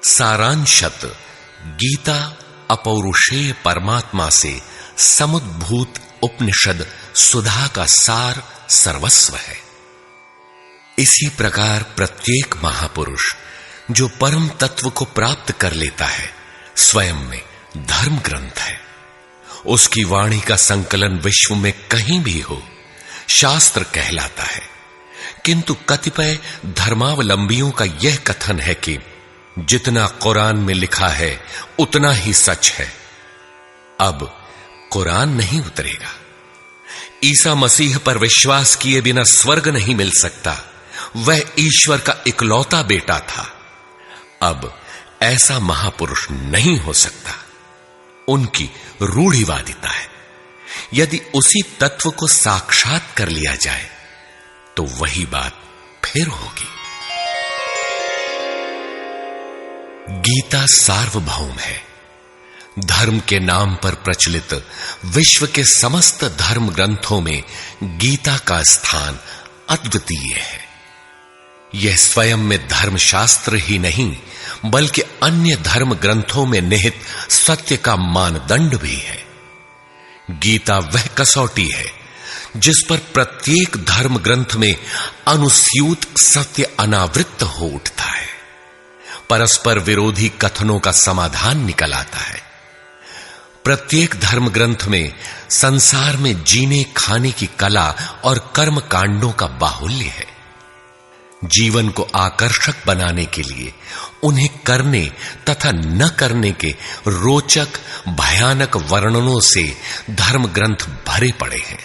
सारांशत गीता अपौरुषेय परमात्मा से समुद्भूत उपनिषद सुधा का सार सर्वस्व है। इसी प्रकार प्रत्येक महापुरुष जो परम तत्व को प्राप्त कर लेता है, स्वयं में धर्म ग्रंथ है। उसकी वाणी का संकलन विश्व में कहीं भी हो, शास्त्र कहलाता है। किंतु कतिपय धर्मावलंबियों का यह कथन है कि जितना कुरान में लिखा है उतना ही सच है। अब कुरान नहीं उतरेगा। ईसा मसीह पर विश्वास किए बिना स्वर्ग नहीं मिल सकता। वह ईश्वर का इकलौता बेटा था। अब ऐसा महापुरुष नहीं हो सकता। उनकी रूढ़िवादिता है। यदि उसी तत्व को साक्षात कर लिया जाए तो वही बात फिर होगी। गीता सार्वभौम है। धर्म के नाम पर प्रचलित विश्व के समस्त धर्म ग्रंथों में गीता का स्थान अद्वितीय है। यह स्वयं में धर्मशास्त्र ही नहीं बल्कि अन्य धर्म ग्रंथों में निहित सत्य का मानदंड भी है। गीता वह कसौटी है जिस पर प्रत्येक धर्म ग्रंथ में अनुस्यूत सत्य अनावृत हो उठता है। परस्पर विरोधी कथनों का समाधान निकल आता है। प्रत्येक धर्म ग्रंथ में संसार में जीने खाने की कला और कर्म कांडों का बाहुल्य है। जीवन को आकर्षक बनाने के लिए उन्हें करने तथा न करने के रोचक भयानक वर्णनों से धर्म ग्रंथ भरे पड़े हैं।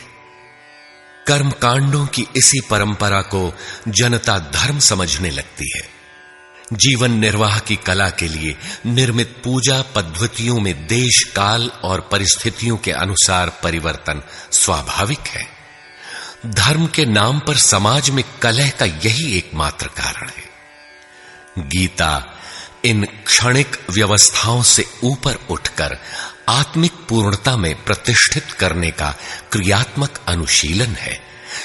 कर्म कांडों की इसी परंपरा को जनता धर्म समझने लगती है। जीवन निर्वाह की कला के लिए निर्मित पूजा पद्धतियों में देश काल और परिस्थितियों के अनुसार परिवर्तन स्वाभाविक है। धर्म के नाम पर समाज में कलह का यही एकमात्र कारण है। गीता इन क्षणिक व्यवस्थाओं से ऊपर उठकर आत्मिक पूर्णता में प्रतिष्ठित करने का क्रियात्मक अनुशीलन है,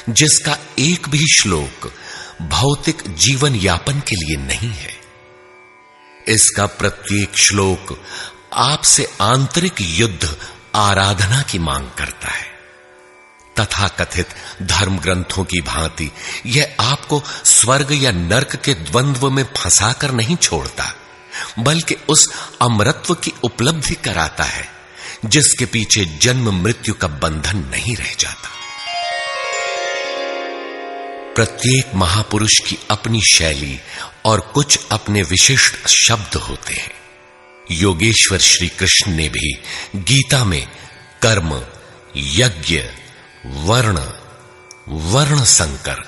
जिसका एक भी श्लोक भौतिक जीवन यापन के लिए नहीं है। इसका प्रत्येक श्लोक आपसे आंतरिक युद्ध आराधना की मांग करता है। तथाकथित धर्म ग्रंथों की भांति यह आपको स्वर्ग या नर्क के द्वंद्व में फंसाकर नहीं छोड़ता, बल्कि उस अमरत्व की उपलब्धि कराता है जिसके पीछे जन्म मृत्यु का बंधन नहीं रह जाता। प्रत्येक महापुरुष की अपनी शैली और कुछ अपने विशिष्ट शब्द होते हैं। योगेश्वर श्री कृष्ण ने भी गीता में कर्म, यज्ञ, वर्ण, वर्ण संकर,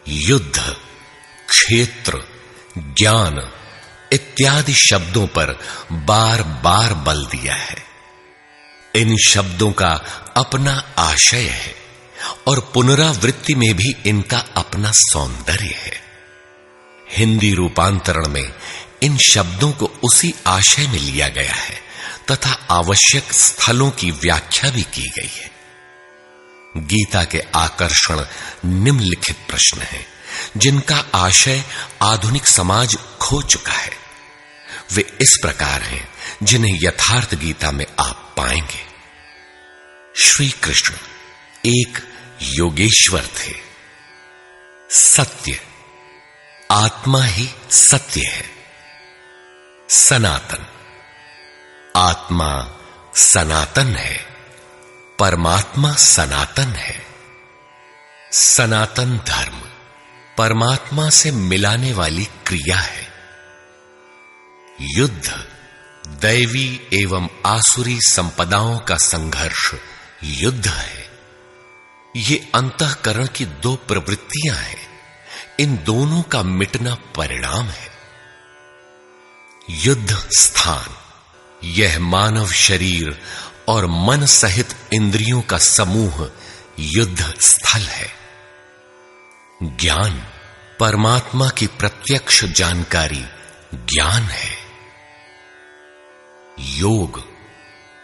युद्ध, क्षेत्र, ज्ञान इत्यादि शब्दों पर बार बार बल दिया है। इन शब्दों का अपना आशय है और पुनरावृत्ति में भी इनका अपना सौंदर्य है। हिंदी रूपांतरण में इन शब्दों को उसी आशय में लिया गया है तथा आवश्यक स्थलों की व्याख्या भी की गई है। गीता के आकर्षण निम्नलिखित प्रश्न हैं, जिनका आशय आधुनिक समाज खो चुका है। वे इस प्रकार हैं जिन्हें यथार्थ गीता में आप पाएंगे। श्री कृष्ण एक योगेश्वर थे। सत्य, आत्मा ही सत्य है। सनातन, आत्मा सनातन है, परमात्मा सनातन है। सनातन धर्म परमात्मा से मिलाने वाली क्रिया है। युद्ध दैवी एवं आसुरी संपदाओं का संघर्ष युद्ध है। ये अंतःकरण की दो प्रवृत्तियां हैं। इन दोनों का मिटना परिणाम है। युद्ध स्थान, यह मानव शरीर और मन सहित इंद्रियों का समूह युद्ध स्थल है। ज्ञान, परमात्मा की प्रत्यक्ष जानकारी ज्ञान है। योग,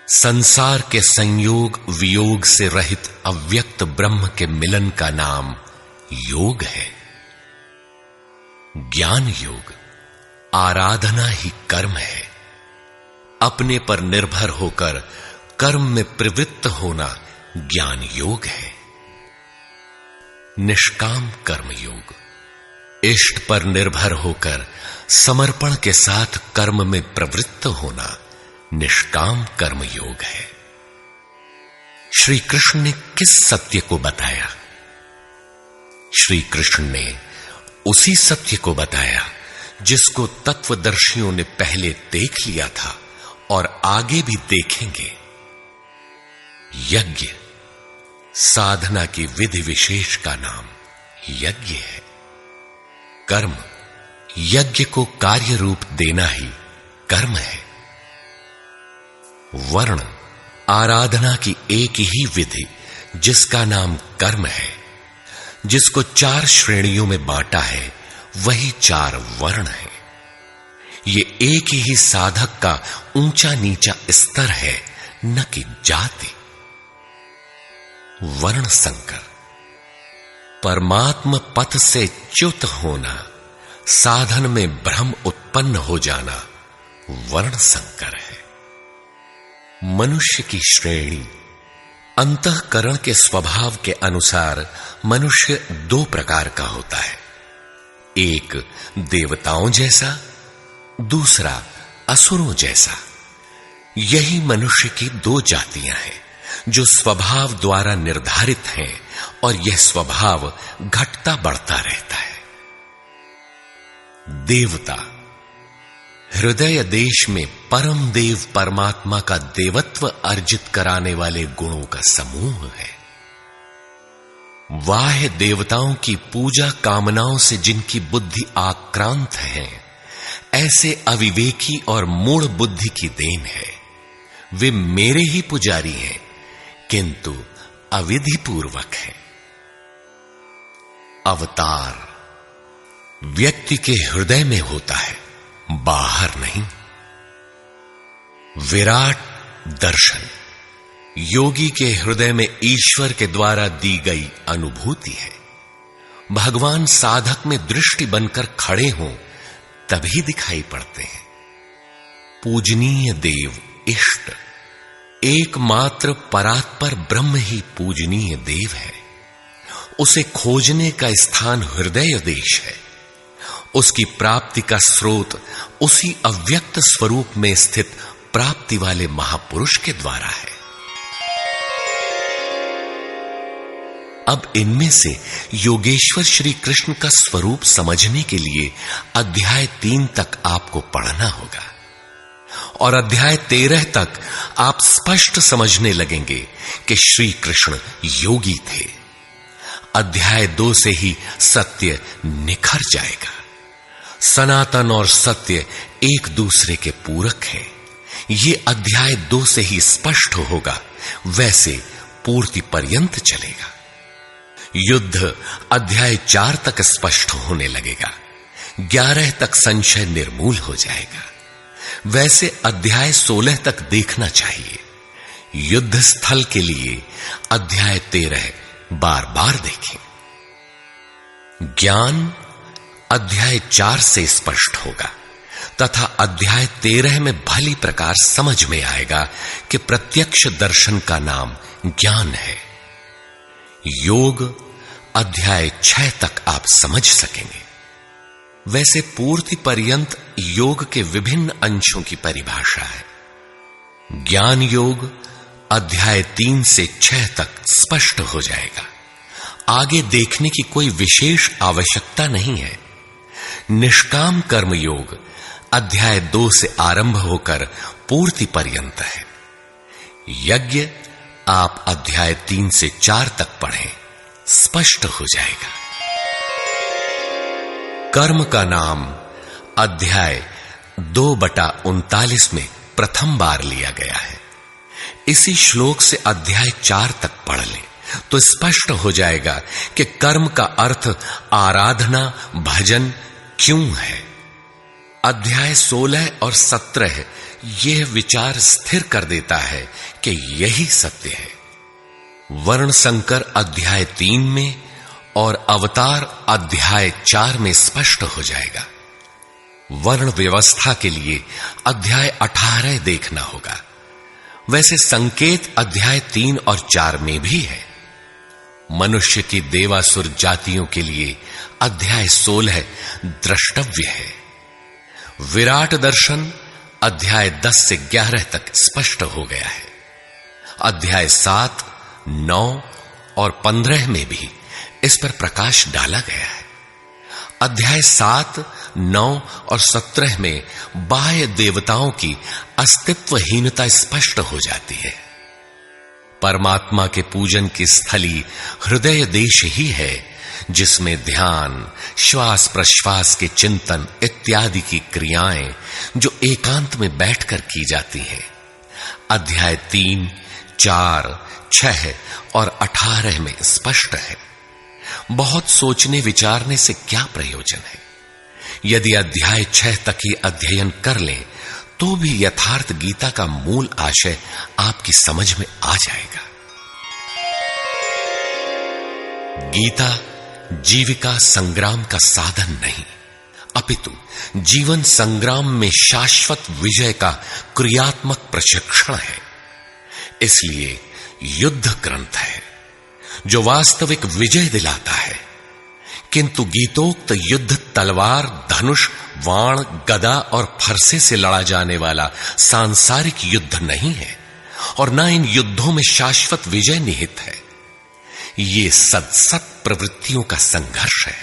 संसार के संयोग वियोग से रहित अव्यक्त ब्रह्म के मिलन का नाम योग है। ज्ञान योग, आराधना ही कर्म है। अपने पर निर्भर होकर कर्म में प्रवृत्त होना ज्ञान योग है। निष्काम कर्म योग, इष्ट पर निर्भर होकर समर्पण के साथ कर्म में प्रवृत्त होना निष्काम कर्म योग है। श्री कृष्ण ने किस सत्य को बताया? श्री कृष्ण ने उसी सत्य को बताया जिसको तत्वदर्शियों ने पहले देख लिया था और आगे भी देखेंगे। यज्ञ साधना की विधि विशेष का नाम यज्ञ है। कर्म यज्ञ को कार्य रूप देना ही कर्म है। वर्ण आराधना की एक ही विधि जिसका नाम कर्म है, जिसको 4 श्रेणियों में बांटा है, वही 4 वर्ण है। ये एक ही साधक का ऊंचा नीचा स्तर है, न कि जाति। वर्ण संकर परमात्म पथ से च्युत होना, साधन में भ्रम उत्पन्न हो जाना वर्ण संकर है। मनुष्य की श्रेणी अंतःकरण के स्वभाव के अनुसार मनुष्य 2 प्रकार का होता है, एक देवताओं जैसा, दूसरा असुरों जैसा। यही मनुष्य की 2 जातियां हैं जो स्वभाव द्वारा निर्धारित हैं, और यह स्वभाव घटता बढ़ता रहता है। देवता हृदय देश में परम देव परमात्मा का देवत्व अर्जित कराने वाले गुणों का समूह है। वाह्य देवताओं की पूजा कामनाओं से जिनकी बुद्धि आक्रांत है, ऐसे अविवेकी और मूढ़ बुद्धि की देन है। वे मेरे ही पुजारी हैं, किंतु अविधि पूर्वक है। अवतार व्यक्ति के हृदय में होता है, बाहर नहीं। विराट दर्शन योगी के हृदय में ईश्वर के द्वारा दी गई अनुभूति है। भगवान साधक में दृष्टि बनकर खड़े हों तभी दिखाई पड़ते हैं। पूजनीय देव इष्ट एकमात्र परात्पर ब्रह्म ही पूजनीय देव है। उसे खोजने का स्थान हृदय देश है। उसकी प्राप्ति का स्रोत उसी अव्यक्त स्वरूप में स्थित प्राप्ति वाले महापुरुष के द्वारा है। अब इनमें से योगेश्वर श्री कृष्ण का स्वरूप समझने के लिए अध्याय 3 तक आपको पढ़ना होगा, और अध्याय 13 तक आप स्पष्ट समझने लगेंगे कि श्री कृष्ण योगी थे। अध्याय 2 से ही सत्य निखर जाएगा। सनातन और सत्य एक दूसरे के पूरक हैं। ये अध्याय 2 से ही स्पष्ट होगा, वैसे पूर्ति पर्यंत चलेगा। युद्ध अध्याय 4 तक स्पष्ट होने लगेगा। 11 तक संशय निर्मूल हो जाएगा। वैसे अध्याय 16 तक देखना चाहिए। युद्ध स्थल के लिए अध्याय 13 बार बार देखें। ज्ञान अध्याय 4 से स्पष्ट होगा तथा अध्याय 13 में भली प्रकार समझ में आएगा कि प्रत्यक्ष दर्शन का नाम ज्ञान है। योग अध्याय 6 तक आप समझ सकेंगे। वैसे पूर्ति पर्यंत योग के विभिन्न अंशों की परिभाषा है। ज्ञान योग अध्याय 3 से 6 तक स्पष्ट हो जाएगा। आगे देखने की कोई विशेष आवश्यकता नहीं है। निष्काम कर्म योग अध्याय 2 से आरंभ होकर पूर्ति पर्यंत है। यज्ञ आप अध्याय 3 से 4 तक पढ़ें, स्पष्ट हो जाएगा। कर्म का नाम अध्याय 2/39 में प्रथम बार लिया गया है। इसी श्लोक से अध्याय 4 तक पढ़ लें तो स्पष्ट हो जाएगा कि कर्म का अर्थ आराधना भजन क्यों है। अध्याय 16 और 17 यह विचार स्थिर कर देता है कि यही सत्य है। वर्ण संकर अध्याय 3 में और अवतार अध्याय 4 में स्पष्ट हो जाएगा। वर्ण व्यवस्था के लिए अध्याय 18 देखना होगा। वैसे संकेत अध्याय 3 और 4 में भी है। मनुष्य की देवासुर जातियों के लिए अध्याय 16 द्रष्टव्य है। विराट दर्शन अध्याय 10 से 11 तक स्पष्ट हो गया है। अध्याय 7, 9 और 15 में भी इस पर प्रकाश डाला गया है। अध्याय 7, 9 और 17 में बाह्य देवताओं की अस्तित्वहीनता स्पष्ट हो जाती है। परमात्मा के पूजन की स्थली हृदय देश ही है, जिसमें ध्यान, श्वास प्रश्वास के चिंतन इत्यादि की क्रियाएं जो एकांत में बैठकर की जाती हैं। अध्याय 3, 4, 6 और 18 में स्पष्ट है। बहुत सोचने विचारने से क्या प्रयोजन है? यदि अध्याय 6 तक ही अध्ययन कर लें तो भी यथार्थ गीता का मूल आशय आपकी समझ में आ जाएगा। गीता जीविका संग्राम का साधन नहीं, अपितु जीवन संग्राम में शाश्वत विजय का क्रियात्मक प्रशिक्षण है। इसलिए युद्ध ग्रंथ है जो वास्तविक विजय दिलाता है, किंतु गीतोक्त युद्ध तलवार, धनुष, वाण, गदा और फरसे से लड़ा जाने वाला सांसारिक युद्ध नहीं है और न इन युद्धों में शाश्वत विजय निहित है। ये सत प्रवृत्तियों का संघर्ष है,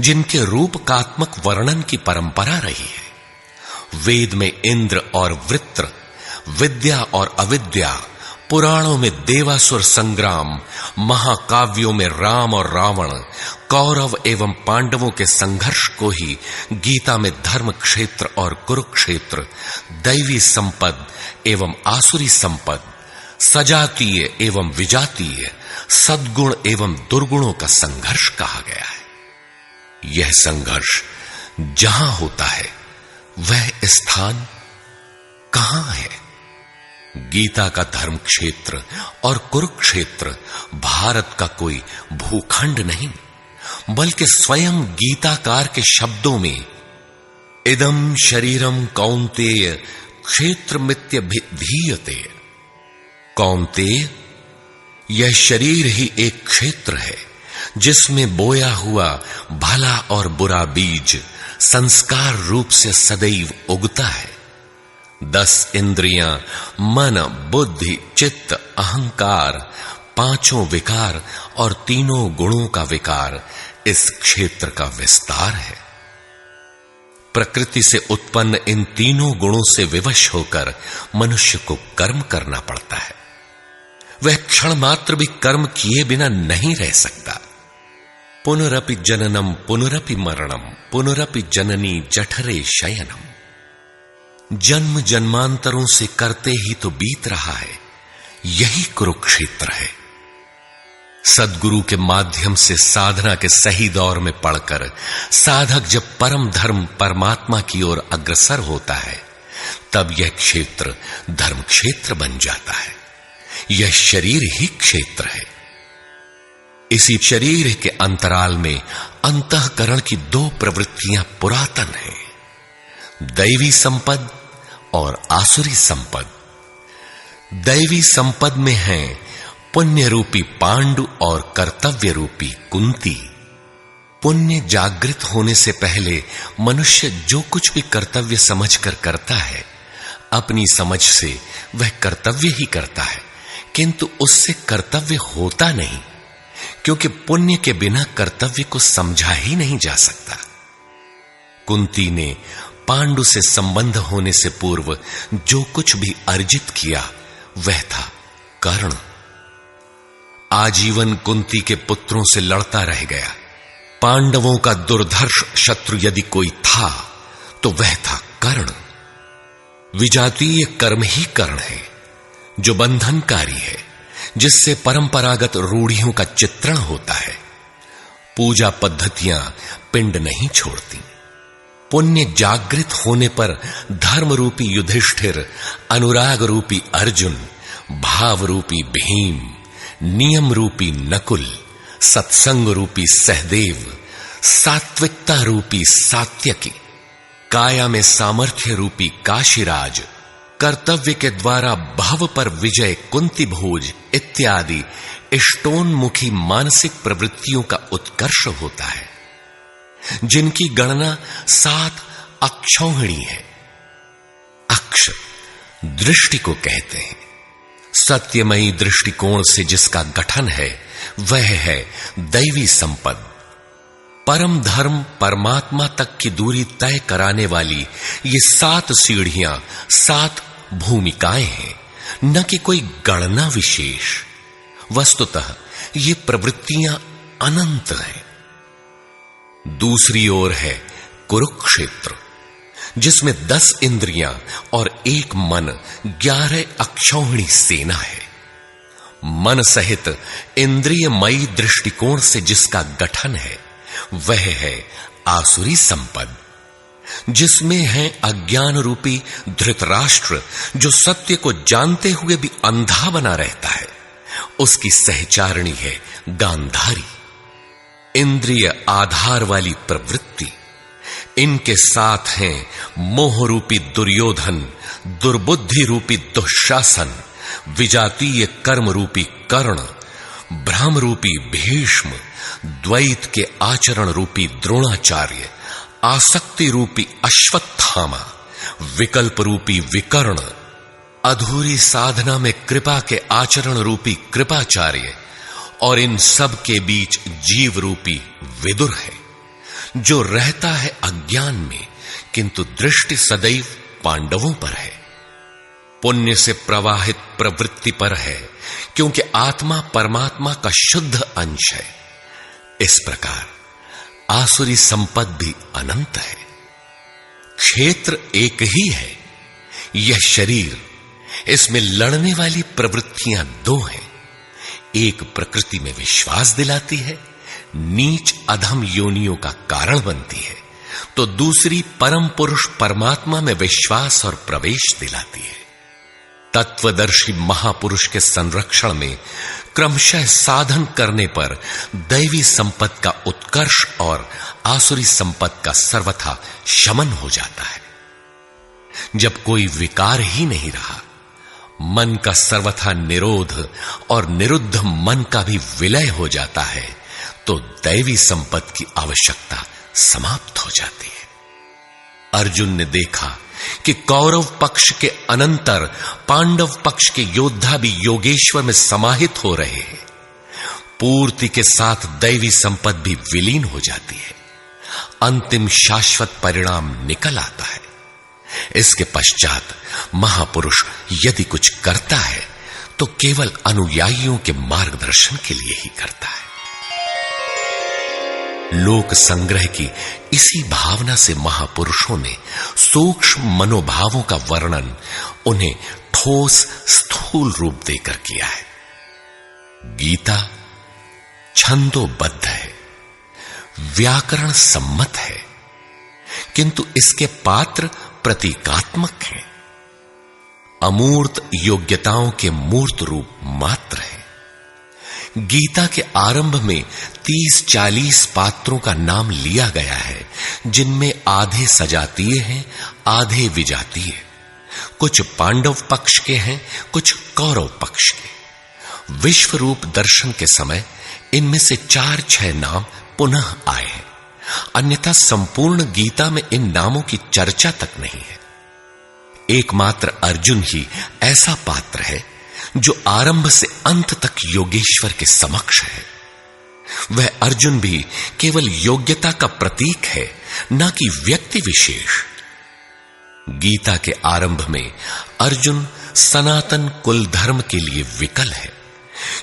जिनके रूपकात्मक वर्णन की परंपरा रही है। वेद में इंद्र और वृत्र, विद्या और अविद्या, पुराणों में देवासुर संग्राम, महाकाव्यों में राम और रावण, कौरव एवं पांडवों के संघर्ष को ही गीता में धर्म क्षेत्र और कुरुक्षेत्र, दैवी संपद एवं आसुरी संपद, सजातीय एवं विजातीय, सद्गुण एवं दुर्गुणों का संघर्ष कहा गया है। यह संघर्ष जहां होता है वह स्थान कहां है? गीता का धर्म क्षेत्र और कुरुक्षेत्र भारत का कोई भूखंड नहीं, बल्कि स्वयं गीताकार के शब्दों में इदं शरीरम कौन्तेय क्षेत्रमित्यभिधीयते। कौन्तेय, यह शरीर ही एक क्षेत्र है जिसमें बोया हुआ भला और बुरा बीज संस्कार रूप से सदैव उगता है। 10 इंद्रियां, मन, बुद्धि, चित्त, अहंकार, 5 विकार और 3 गुणों का विकार इस क्षेत्र का विस्तार है। प्रकृति से उत्पन्न इन 3 गुणों से विवश होकर मनुष्य को कर्म करना पड़ता है। वह क्षण मात्र भी कर्म किए बिना नहीं रह सकता। पुनरपि जननम पुनरपि मरणम पुनरपि जननी जठरे शयनम। जन्म जन्मांतरों से करते ही तो बीत रहा है, यही कुरुक्षेत्र है। सद्गुरु के माध्यम से साधना के सही दौर में पड़कर साधक जब परम धर्म परमात्मा की ओर अग्रसर होता है, तब यह क्षेत्र धर्म क्षेत्र बन जाता है। यह शरीर ही क्षेत्र है। इसी शरीर के अंतराल में अंतःकरण की 2 प्रवृत्तियां पुरातन हैं, दैवी संपद और आसुरी संपद। दैवी संपद में है पुण्य रूपी पांडु और कर्तव्य रूपी कुंती। पुण्य जागृत होने से पहले मनुष्य जो कुछ भी कर्तव्य समझकर करता है, अपनी समझ से वह कर्तव्य ही करता है, किंतु उससे कर्तव्य होता नहीं, क्योंकि पुण्य के बिना कर्तव्य को समझा ही नहीं जा सकता। कुंती ने पांडु से संबंध होने से पूर्व जो कुछ भी अर्जित किया वह था कर्ण। आजीवन कुंती के पुत्रों से लड़ता रह गया। पांडवों का दुर्धर्ष शत्रु यदि कोई था तो वह था कर्ण। विजातीय कर्म ही कर्ण है, जो बंधनकारी है, जिससे परंपरागत रूढ़ियों का चित्रण होता है। पूजा पद्धतियां पिंड नहीं छोड़ती। पुण्य जागृत होने पर धर्म रूपी युधिष्ठिर, अनुराग रूपी अर्जुन, भाव रूपी भीम, नियम रूपी नकुल, सत्संग रूपी सहदेव, सात्विकता रूपी सात्यकी, काया में सामर्थ्य रूपी काशीराज, कर्तव्य के द्वारा भव पर विजय कुंती भोज इत्यादि इष्टोन्मुखी मानसिक प्रवृत्तियों का उत्कर्ष होता है, जिनकी गणना 7 अक्षौहिणी है। अक्ष दृष्टि को कहते हैं। सत्यमयी दृष्टिकोण से जिसका गठन है वह है दैवी संपद। परम धर्म परमात्मा तक की दूरी तय कराने वाली ये 7 सीढ़ियां, 7 भूमिकाएं हैं, न कि कोई गणना विशेष। वस्तुतः ये प्रवृत्तियां अनंत हैं। दूसरी ओर है कुरुक्षेत्र, जिसमें 10 इंद्रियां और 1 मन 11 अक्षौहिणी सेना है। मन सहित इंद्रियमयी दृष्टिकोण से जिसका गठन है वह है आसुरी संपद, जिसमें है अज्ञान रूपी धृतराष्ट्र, जो सत्य को जानते हुए भी अंधा बना रहता है। उसकी सहचारिणी है गांधारी, इंद्रिय आधार वाली प्रवृत्ति। इनके साथ हैं मोह रूपी दुर्योधन, दुर्बुद्धि रूपी दुःशासन, विजातीय कर्म रूपी कर्ण, भ्रम रूपी भीष्म, द्वैत के आचरण रूपी द्रोणाचार्य, आसक्ति रूपी अश्वत्थामा, विकल्प रूपी विकर्ण, अधूरी साधना में कृपा के आचरण रूपी कृपाचार्य, और इन सब के बीच जीव रूपी विदुर है, जो रहता है अज्ञान में, किंतु दृष्टि सदैव पांडवों पर है। पुण्य से प्रवाहित प्रवृत्ति पर है, क्योंकि आत्मा परमात्मा का शुद्ध अंश है। इस प्रकार आसुरी संपद भी अनंत है। क्षेत्र एक ही है, यह शरीर, इसमें लड़ने वाली प्रवृत्तियां 2 हैं। एक प्रकृति में विश्वास दिलाती है, नीच अधम योनियों का कारण बनती है, तो दूसरी परम पुरुष परमात्मा में विश्वास और प्रवेश दिलाती है। तत्वदर्शी महापुरुष के संरक्षण में क्रमशः साधन करने पर दैवी संपत्ति का उत्कर्ष और आसुरी संपत्ति का सर्वथा शमन हो जाता है। जब कोई विकार ही नहीं रहा, मन का सर्वथा निरोध और निरुद्ध मन का भी विलय हो जाता है, तो दैवी संपत्ति की आवश्यकता समाप्त हो जाती है। अर्जुन ने देखा कि कौरव पक्ष के अनंतर पांडव पक्ष के योद्धा भी योगेश्वर में समाहित हो रहे हैं। पूर्ति के साथ दैवी संपत्ति भी विलीन हो जाती है। अंतिम शाश्वत परिणाम निकल आता है। इसके पश्चात महापुरुष यदि कुछ करता है तो केवल अनुयायियों के मार्गदर्शन के लिए ही करता है। लोक संग्रह की इसी भावना से महापुरुषों ने सूक्ष्म मनोभावों का वर्णन उन्हें ठोस स्थूल रूप देकर किया है। गीता छंदोबद्ध है, व्याकरण सम्मत है, किंतु इसके पात्र प्रतीकात्मक हैं। अमूर्त योग्यताओं के मूर्त रूप मात्र है। गीता के आरंभ में 30-40 पात्रों का नाम लिया गया है, जिनमें आधे सजातीय हैं, आधे विजातीय। कुछ पांडव पक्ष के हैं, कुछ कौरव पक्ष के। विश्व रूप दर्शन के समय इनमें से 4-6 नाम पुनः आए हैं, अन्यथा संपूर्ण गीता में इन नामों की चर्चा तक नहीं है। एकमात्र अर्जुन ही ऐसा पात्र है जो आरंभ से अंत तक योगेश्वर के समक्ष है। वह अर्जुन भी केवल योग्यता का प्रतीक है, न कि व्यक्ति विशेष। गीता के आरंभ में अर्जुन सनातन कुल धर्म के लिए विकल है,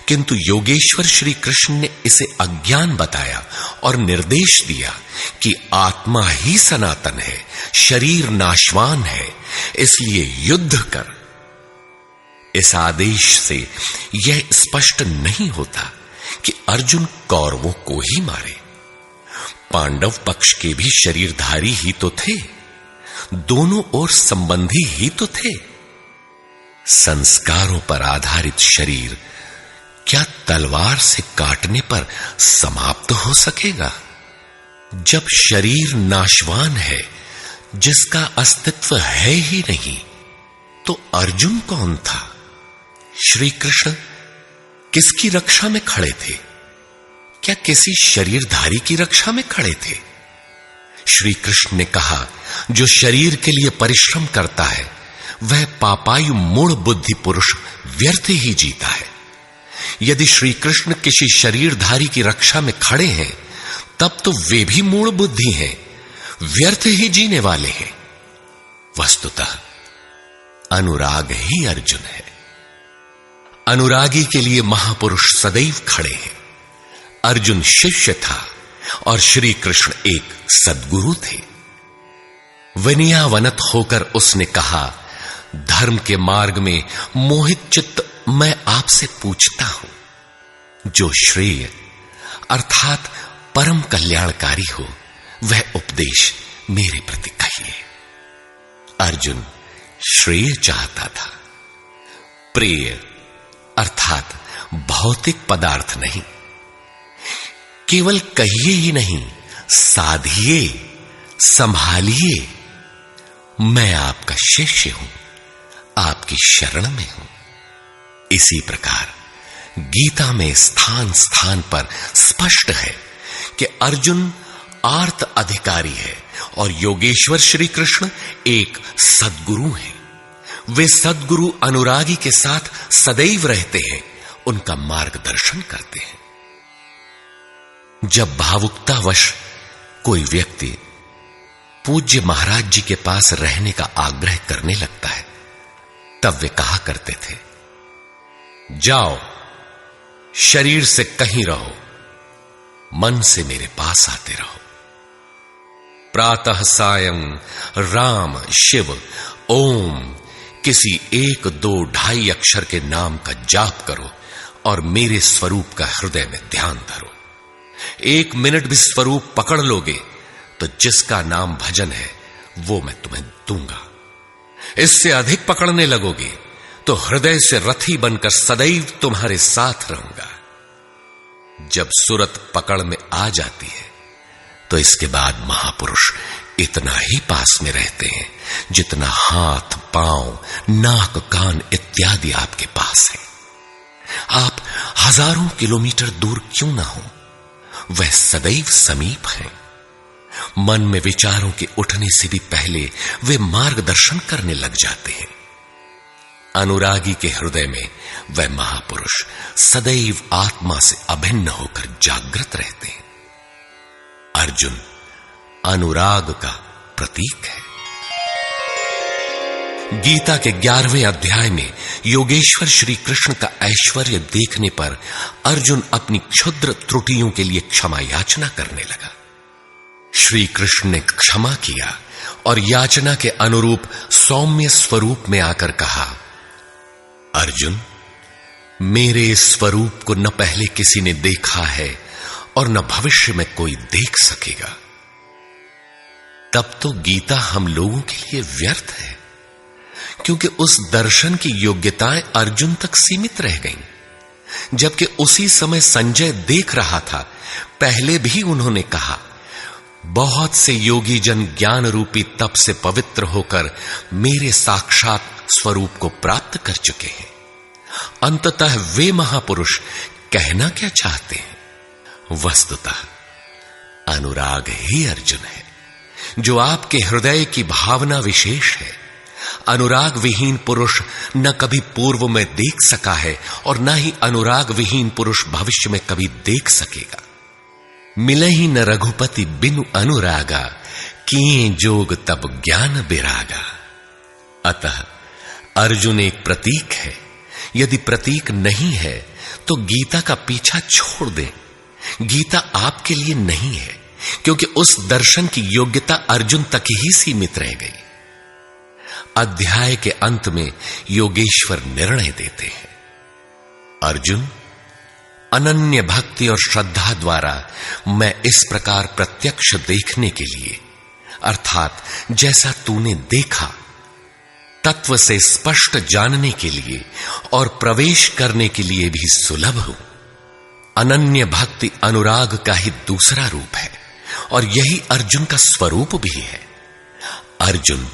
किंतु योगेश्वर श्री कृष्ण ने इसे अज्ञान बताया और निर्देश दिया कि आत्मा ही सनातन है, शरीर नाशवान है, इसलिए युद्ध कर। इस आदेश से यह स्पष्ट नहीं होता कि अर्जुन कौरवों को ही मारे। पांडव पक्ष के भी शरीरधारी ही तो थे, दोनों ओर संबंधी ही तो थे। संस्कारों पर आधारित शरीर क्या तलवार से काटने पर समाप्त हो सकेगा? जब शरीर नाशवान है, जिसका अस्तित्व है ही नहीं, तो अर्जुन कौन था? श्री कृष्ण किसकी रक्षा में खड़े थे? क्या किसी शरीरधारी की रक्षा में खड़े थे? श्री कृष्ण ने कहा, जो शरीर के लिए परिश्रम करता है वह पापायु मूढ़ बुद्धि पुरुष व्यर्थ ही जीता है। यदि श्री कृष्ण किसी शरीरधारी की रक्षा में खड़े हैं, तब तो वे भी मूढ़ बुद्धि हैं, व्यर्थ ही जीने वाले हैं। वस्तुतः अनुराग ही अर्जुन है, अनुरागी के लिए महापुरुष सदैव खड़े हैं। अर्जुन शिष्य था और श्री कृष्ण एक सद्गुरु थे। विनयावनत होकर उसने कहा, धर्म के मार्ग में मोहित चित्त मैं आपसे पूछता हूं, जो श्रेय अर्थात परम कल्याणकारी हो वह उपदेश मेरे प्रति कहिए। अर्जुन श्रेय चाहता था, प्रेय अर्थात भौतिक पदार्थ नहीं। केवल कहिए ही नहीं, साधिए, संभालिए। मैं आपका शिष्य हूं, आपकी शरण में हूं। इसी प्रकार गीता में स्थान स्थान पर स्पष्ट है कि अर्जुन आर्त अधिकारी है और योगेश्वर श्री कृष्ण एक सद्गुरु हैं। वे सद्गुरु अनुरागी के साथ सदैव रहते हैं, उनका मार्गदर्शन करते हैं। जब भावुकतावश कोई व्यक्ति पूज्य महाराज जी के पास रहने का आग्रह करने लगता है, तब वे कहा करते थे, जाओ, शरीर से कहीं रहो, मन से मेरे पास आते रहो। प्रातः सायं राम शिव ओम किसी 1, 2, 2.5 अक्षर के नाम का जाप करो और मेरे स्वरूप का हृदय में ध्यान धरो। 1 मिनट भी स्वरूप पकड़ लोगे तो जिसका नाम भजन है वो मैं तुम्हें दूंगा। इससे अधिक पकड़ने लगोगे तो हृदय से रथी बनकर सदैव तुम्हारे साथ रहूंगा। जब सुरत पकड़ में आ जाती है तो इसके बाद महापुरुष इतना ही पास में रहते हैं जितना हाथ, पांव, नाक, कान इत्यादि आपके पास है। आप हजारों किलोमीटर दूर क्यों ना हो, वह सदैव समीप है। मन में विचारों के उठने से भी पहले वे मार्गदर्शन करने लग जाते हैं। अनुरागी के हृदय में वह महापुरुष सदैव आत्मा से अभिन्न होकर जागृत रहते हैं। अर्जुन अनुराग का प्रतीक है। गीता के 11वें अध्याय में योगेश्वर श्री कृष्ण का ऐश्वर्य देखने पर अर्जुन अपनी क्षुद्र त्रुटियों के लिए क्षमा याचना करने लगा। श्री कृष्ण ने क्षमा किया और याचना के अनुरूप सौम्य स्वरूप में आकर कहा, अर्जुन, मेरे स्वरूप को न पहले किसी ने देखा है और न भविष्य में कोई देख सकेगा। तब तो गीता हम लोगों के लिए व्यर्थ है, क्योंकि उस दर्शन की योग्यताएं अर्जुन तक सीमित रह गईं। जबकि उसी समय संजय देख रहा था, पहले भी उन्होंने कहा, बहुत से योगी जन ज्ञान रूपी तप से पवित्र होकर मेरे साक्षात स्वरूप को प्राप्त कर चुके हैं। अंततः वे महापुरुष कहना क्या चाहते हैं? वस्तुतः अनुराग ही अर्जुन है, जो आपके हृदय की भावना विशेष है। अनुराग विहीन पुरुष न कभी पूर्व में देख सका है और न ही अनुराग विहीन पुरुष भविष्य में कभी देख सकेगा। मिले ही न रघुपति बिनु अनुरागा, किए जोग तब ज्ञान बिरागा। अतः अर्जुन एक प्रतीक है। यदि प्रतीक नहीं है तो गीता का पीछा छोड़ दें। गीता आपके लिए नहीं है, क्योंकि उस दर्शन की योग्यता अर्जुन तक ही सीमित रह गई। अध्याय के अंत में योगेश्वर निर्णय देते हैं, अर्जुन, अनन्य भक्ति और श्रद्धा द्वारा मैं इस प्रकार प्रत्यक्ष देखने के लिए, अर्थात जैसा तूने देखा, तत्व से स्पष्ट जानने के लिए और प्रवेश करने के लिए भी सुलभ हूं। अनन्य भक्ति अनुराग का ही दूसरा रूप है और यही अर्जुन का स्वरूप भी है। अर्जुन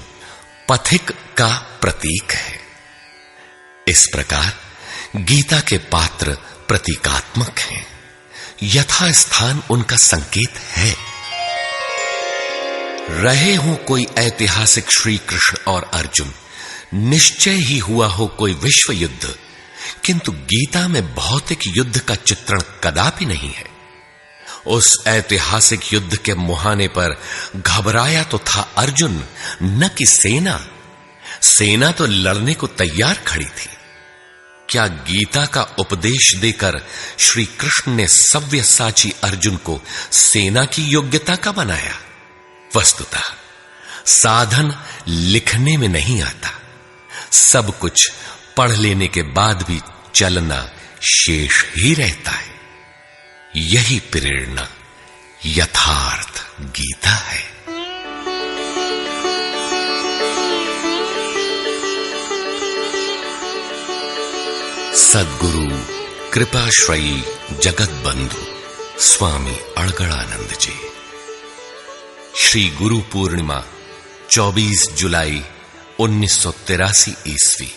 पथिक का प्रतीक है। इस प्रकार गीता के पात्र प्रतीकात्मक हैं, यथा स्थान उनका संकेत है। रहे हो कोई ऐतिहासिक श्री कृष्ण और अर्जुन, निश्चय ही हुआ हो कोई विश्व युद्ध, किंतु गीता में भौतिक युद्ध का चित्रण कदापि नहीं है। उस ऐतिहासिक युद्ध के मुहाने पर घबराया तो था अर्जुन, न कि सेना। सेना तो लड़ने को तैयार खड़ी थी। क्या गीता का उपदेश देकर श्री कृष्ण ने सव्यसाची अर्जुन को सेना की योग्यता का बनाया? वस्तुतः साधन लिखने में नहीं आता, सब कुछ पढ़ लेने के बाद भी चलना शेष ही रहता है। यही प्रेरणा यथार्थ गीता है। सद्गुरु कृपाश्रयी जगत बंधु स्वामी अड़गड़ानंद जी। श्री गुरु पूर्णिमा 24 जुलाई 1983 ईस्वी।